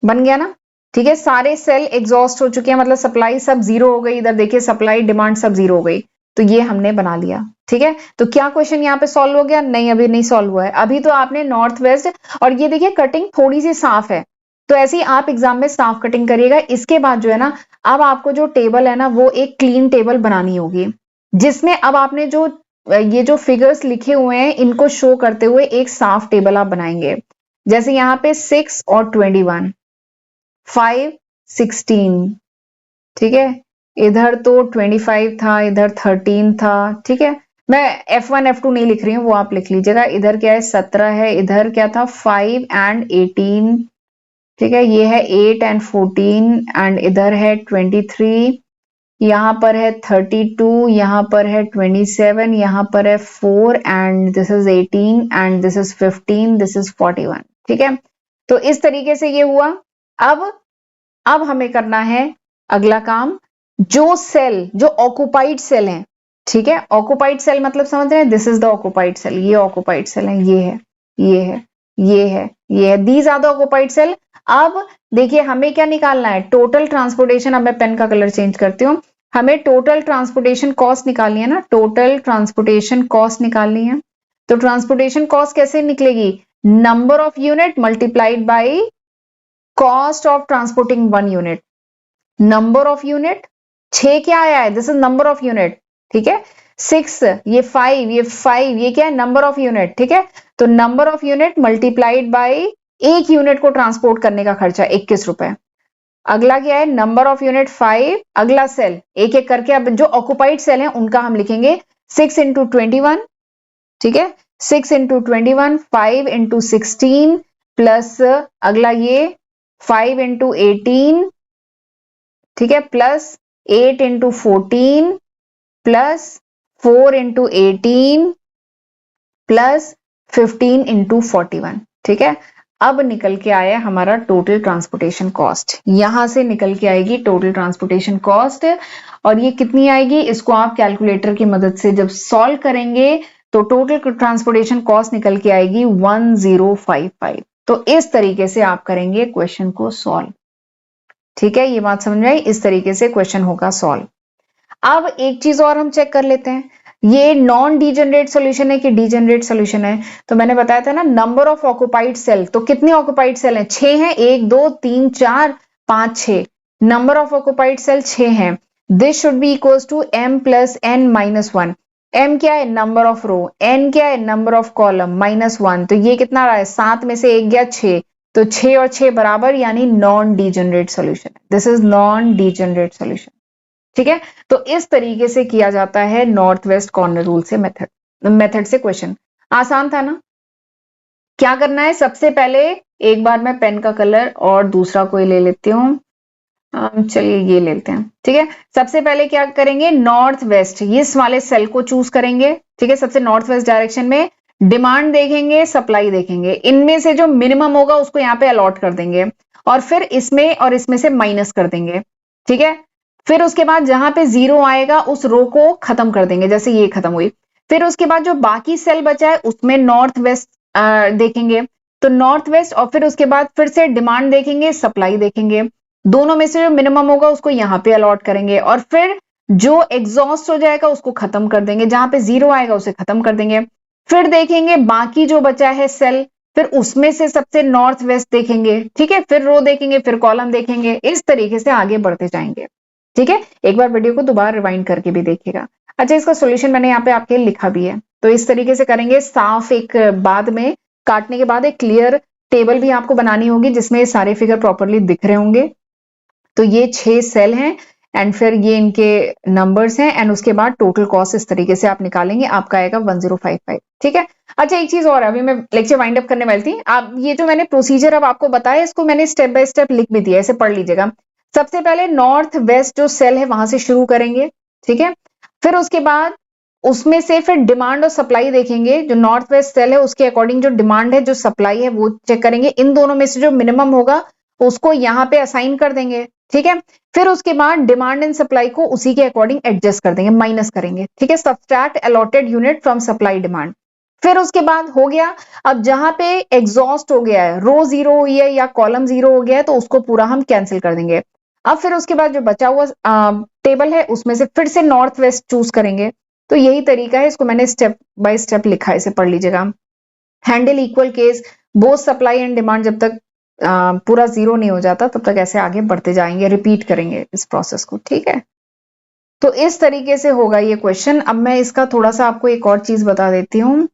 बन गया ना? ठीक है, सारे सेल एग्जॉस्ट हो चुके हैं, मतलब सप्लाई सब जीरो हो गई। इधर देखिए सप्लाई डिमांड सब जीरो हो गई, तो ये हमने बना लिया। ठीक है, तो क्या क्वेश्चन यहाँ पे सॉल्व हो गया? नहीं, अभी नहीं सॉल्व हुआ है। अभी तो आपने नॉर्थ वेस्ट, और ये देखिए कटिंग थोड़ी सी साफ है, तो ऐसे ही आप एग्जाम में साफ कटिंग करिएगा। इसके बाद जो है ना, अब आपको जो टेबल है ना, वो एक क्लीन टेबल बनानी होगी, जिसमें अब आपने जो ये जो फिगर्स लिखे हुए हैं इनको शो करते हुए एक साफ टेबल आप बनाएंगे। जैसे यहाँ पे 6 और 21, 5, 16, ठीक है, इधर तो 25 था, इधर 13 था। ठीक है, मैं F1 F2 नहीं लिख रही हूँ, वो आप लिख लीजिएगा। इधर क्या है? 17 है। इधर क्या था? 5 एंड 18। ठीक है, ये है 8 एंड 14, एंड इधर है 23, यहाँ पर है 32, यहाँ पर है 27, यहाँ पर है 4, and this is 18, and this is 15, this is 41। ठीक है, तो इस तरीके से ये हुआ। अब हमें करना है अगला काम, जो सेल, जो ऑक्युपाइड सेल है, ठीक है, ऑक्युपाइड सेल मतलब समझ रहे हैं, this is the occupied cell, ये ऑक्युपाइड सेल है, ये है, ये है, ये है, ये है, these are the occupied cell. अब देखिए हमें क्या निकालना है? Total transportation. अब मैं पेन का कलर चेंज करती हूँ। हमें टोटल ट्रांसपोर्टेशन कॉस्ट निकालनी है ना, टोटल ट्रांसपोर्टेशन कॉस्ट निकालनी है। तो ट्रांसपोर्टेशन कॉस्ट कैसे निकलेगी? Number of unit multiplied by cost of transporting 1 unit. Number of unit 6 क्या आया है? This is number of unit. ठीक है, 6, ये 5, ये 5, ये क्या है? Number of unit. ठीक है, तो number of unit multiplied by एक यूनिट को ट्रांसपोर्ट करने का खर्चा 21 रुपए। अगला क्या है? Number of unit 5। अगला सेल एक एक करके, अब जो ऑक्युपाइड सेल है उनका हम लिखेंगे 6 इंटू 21। ठीक है, 6 इंटू 21, 5 इंटू 16, प्लस अगला ये 5 इंटू 18, ठीक है, plus 8 into 14, plus 4 into 18, plus 15 into 41। ठीक है, अब निकल के आया हमारा टोटल ट्रांसपोर्टेशन कॉस्ट। यहां से निकल के आएगी टोटल ट्रांसपोर्टेशन कॉस्ट, और ये कितनी आएगी? इसको आप कैलकुलेटर की मदद से जब सॉल्व करेंगे तो टोटल ट्रांसपोर्टेशन कॉस्ट निकल के आएगी 1055। तो इस तरीके से आप करेंगे क्वेश्चन को सॉल्व। ठीक है, ये बात समझ में आई? इस तरीके से क्वेश्चन होगा सॉल्व। अब एक चीज और हम चेक कर लेते हैं, ये नॉन डीजेनरेट सॉल्यूशन है कि डीजेनरेट सॉल्यूशन है। तो मैंने बताया था ना, नंबर ऑफ ऑक्युपाइड सेल, तो कितने ऑक्युपाइड सेल हैं? 6 हैं। 1 2 3 4 5 6। नंबर ऑफ ऑक्युपाइड सेल 6 हैं। This should be equals to m plus n minus 1। m क्या है? Number of row. n क्या है? Number of column minus 1। तो ये कितना रहा है? 7 में से 1 गया 6, तो 6 और 6 बराबर, यानी non degenerate solution. This is non degenerate solution. ठीक है, तो इस तरीके से किया जाता है नॉर्थ वेस्ट कॉर्नर रूल से मेथड से क्वेश्चन। आसान था ना? क्या करना है? सबसे पहले एक बार मैं पेन का कलर और दूसरा कोई ले लेती हूँ। चलिए ये लेते हैं। ठीक है, सबसे पहले क्या करेंगे? नॉर्थ वेस्ट, इस वाले सेल को चूज करेंगे। ठीक है, सबसे नॉर्थ वेस्ट डायरेक्शन में डिमांड देखेंगे, सप्लाई देखेंगे, इनमें से जो मिनिमम होगा उसको यहाँ पे अलॉट कर देंगे, और फिर इसमें और इसमें से माइनस कर देंगे। ठीक है, फिर उसके बाद जहां पे 0 आएगा उस रो को खत्म कर देंगे, जैसे ये खत्म हुई। फिर उसके बाद जो बाकी सेल बचा है उसमें नॉर्थ वेस्ट देखेंगे, तो नॉर्थ वेस्ट, और फिर उसके बाद फिर से डिमांड देखेंगे, सप्लाई देखेंगे, दोनों में से जो मिनिमम होगा उसको यहाँ पे अलॉट करेंगे, और फिर जो एग्जॉस्ट हो जाएगा उसको खत्म कर देंगे, जहां पे 0 आएगा उसे खत्म कर देंगे। फिर देखेंगे बाकी जो बचा है सेल, फिर उसमें से सबसे नॉर्थ वेस्ट देखेंगे। ठीक है, फिर रो देखेंगे, फिर कॉलम देखेंगे, इस तरीके से आगे बढ़ते जाएंगे। ठीक है, एक बार वीडियो को दोबारा रिवाइंड करके भी देखिएगा। अच्छा, इसका सॉल्यूशन मैंने यहाँ पे आपके लिखा भी है, तो इस तरीके से करेंगे। साफ एक बाद में काटने के बाद एक क्लियर टेबल भी आपको बनानी होगी जिसमें ये सारे फिगर प्रॉपरली दिख रहे होंगे। तो ये 6 सेल हैं, एंड फिर ये इनके नंबर्स हैं, एंड उसके बाद टोटल कॉस्ट इस तरीके से आप निकालेंगे, आपका आएगा 1055। ठीक है, अच्छा एक चीज और, अभी मैं लेक्चर वाइंड अप करने वाली थी। आप ये जो मैंने प्रोसीजर अब आपको बताया, इसको मैंने स्टेप बाय स्टेप लिख भी दिया, ऐसे पढ़ लीजिएगा। सबसे पहले नॉर्थ वेस्ट जो सेल है वहां से शुरू करेंगे। ठीक है, फिर उसके बाद उसमें से फिर डिमांड और सप्लाई देखेंगे, जो नॉर्थ वेस्ट सेल है उसके अकॉर्डिंग जो डिमांड है, जो सप्लाई है, वो चेक करेंगे। इन दोनों में से जो मिनिमम होगा उसको यहाँ पे असाइन कर देंगे। ठीक है, फिर उसके बाद डिमांड एंड सप्लाई को उसी के अकॉर्डिंग एडजस्ट कर देंगे, माइनस करेंगे। ठीक है, subtract allotted unit from supply demand. फिर उसके बाद हो गया, अब जहां पे एग्जॉस्ट हो गया है, रो जीरो हुई है या कॉलम जीरो हो गया है, तो उसको पूरा हम कैंसिल कर देंगे। अब फिर उसके बाद जो बचा हुआ टेबल है उसमें से फिर से नॉर्थ वेस्ट चूज करेंगे। तो यही तरीका है, इसको मैंने स्टेप बाय स्टेप लिखा है, इसे पढ़ लीजिएगा। Handle equal case, both supply and demand जब तक पूरा जीरो नहीं हो जाता तब तक ऐसे आगे बढ़ते जाएंगे, रिपीट करेंगे इस प्रोसेस को, ठीक है। तो इस तरीके से होगा ये क्वेश्चन। अब मैं इसका थोड़ा सा आपको एक और चीज बता देती हूँ।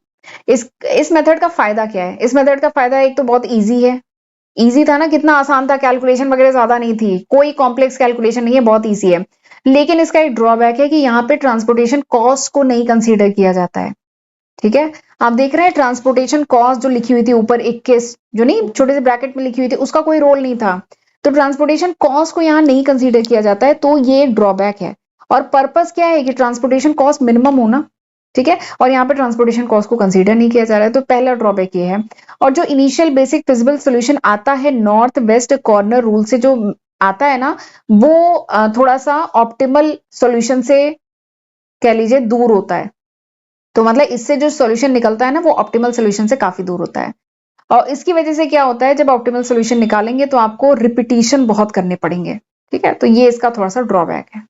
इस मेथड का फायदा क्या है? इस मेथड का फायदा एक तो बहुत इजी है। इजी था ना, कितना आसान था, कैलकुलेशन वगैरह ज्यादा नहीं थी, कोई कॉम्प्लेक्स कैलकुलेशन नहीं है, बहुत इजी है। लेकिन इसका एक ड्रॉबैक है कि यहाँ पे ट्रांसपोर्टेशन कॉस्ट को नहीं कंसीडर किया जाता है, ठीक है। आप देख रहे हैं ट्रांसपोर्टेशन कॉस्ट जो लिखी हुई थी ऊपर 21, जो नहीं छोटे से ब्रैकेट में लिखी हुई थी, उसका कोई रोल नहीं था। तो ट्रांसपोर्टेशन कॉस्ट को यहाँ नहीं कंसीडर किया जाता है, तो ये एक ड्रॉबैक है। और पर्पस क्या है कि ट्रांसपोर्टेशन कॉस्ट मिनिमम होना, ठीक है। और यहाँ पे ट्रांसपोर्टेशन कॉस्ट को कंसीडर नहीं किया जा रहा है, तो पहला ड्रॉबैक ये है। और जो इनिशियल बेसिक फिजिबल सोल्यूशन आता है नॉर्थ वेस्ट कॉर्नर रूल से जो आता है ना, वो थोड़ा सा ऑप्टिमल सोल्यूशन से कह लीजिए दूर होता है। तो मतलब इससे जो सॉल्यूशन निकलता है ना, वो ऑप्टिमल सॉल्यूशन से काफी दूर होता है। और इसकी वजह से क्या होता है, जब ऑप्टिमल सॉल्यूशन निकालेंगे तो आपको रिपीटिशन बहुत करने पड़ेंगे, ठीक है। तो ये इसका थोड़ा सा ड्रॉबैक है,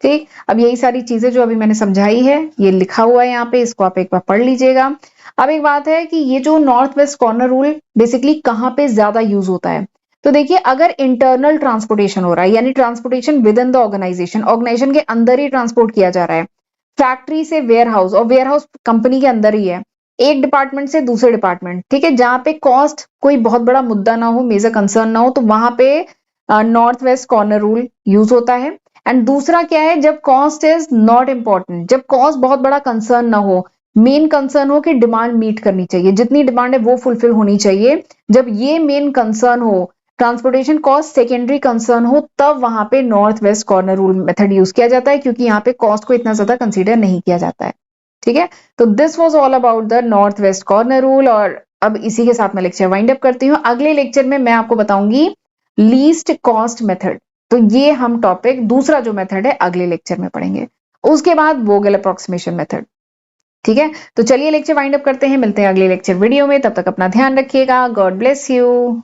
ठीक। अब यही सारी चीजें जो अभी मैंने समझाई है, ये लिखा हुआ है यहाँ पे, इसको आप एक बार पढ़ लीजिएगा। अब एक बात है कि ये जो north west corner rule basically कहाँ पे ज्यादा यूज होता है। तो देखिए, अगर इंटरनल ट्रांसपोर्टेशन हो रहा है, यानी transportation within the organization के अंदर ही ट्रांसपोर्ट किया जा रहा है, फैक्ट्री से वेयर हाउस, और वेयर हाउस कंपनी के अंदर ही है, एक डिपार्टमेंट से दूसरे डिपार्टमेंट, ठीक है, जहां पे कॉस्ट कोई बहुत बड़ा मुद्दा ना हो, मेजर कंसर्न ना हो, तो वहां पे north west corner rule use होता है। एंड दूसरा क्या है, जब कॉस्ट इज नॉट इंपॉर्टेंट, जब कॉस्ट बहुत बड़ा कंसर्न ना हो, मेन कंसर्न हो कि डिमांड मीट करनी चाहिए, जितनी डिमांड है वो फुलफिल होनी चाहिए, जब ये मेन कंसर्न हो, ट्रांसपोर्टेशन कॉस्ट सेकेंडरी कंसर्न हो, तब वहां पे north west corner rule method use किया जाता है, क्योंकि यहाँ पे कॉस्ट को इतना ज्यादा कंसीडर नहीं किया जाता है, ठीक है। तो this was all about the north west corner rule. और अब इसी के साथ मैं लेक्चर वाइंड अप करती हूँ। अगले लेक्चर में मैं आपको बताऊंगी लीस्ट कॉस्ट मेथड। तो ये हम टॉपिक, दूसरा जो मेथड है, अगले लेक्चर में पढ़ेंगे। उसके बाद वोगेल अप्रोक्सीमेशन मेथड, ठीक है। तो चलिए लेक्चर वाइंड अप करते हैं, मिलते हैं अगले लेक्चर वीडियो में, तब तक अपना ध्यान रखिएगा। God bless you.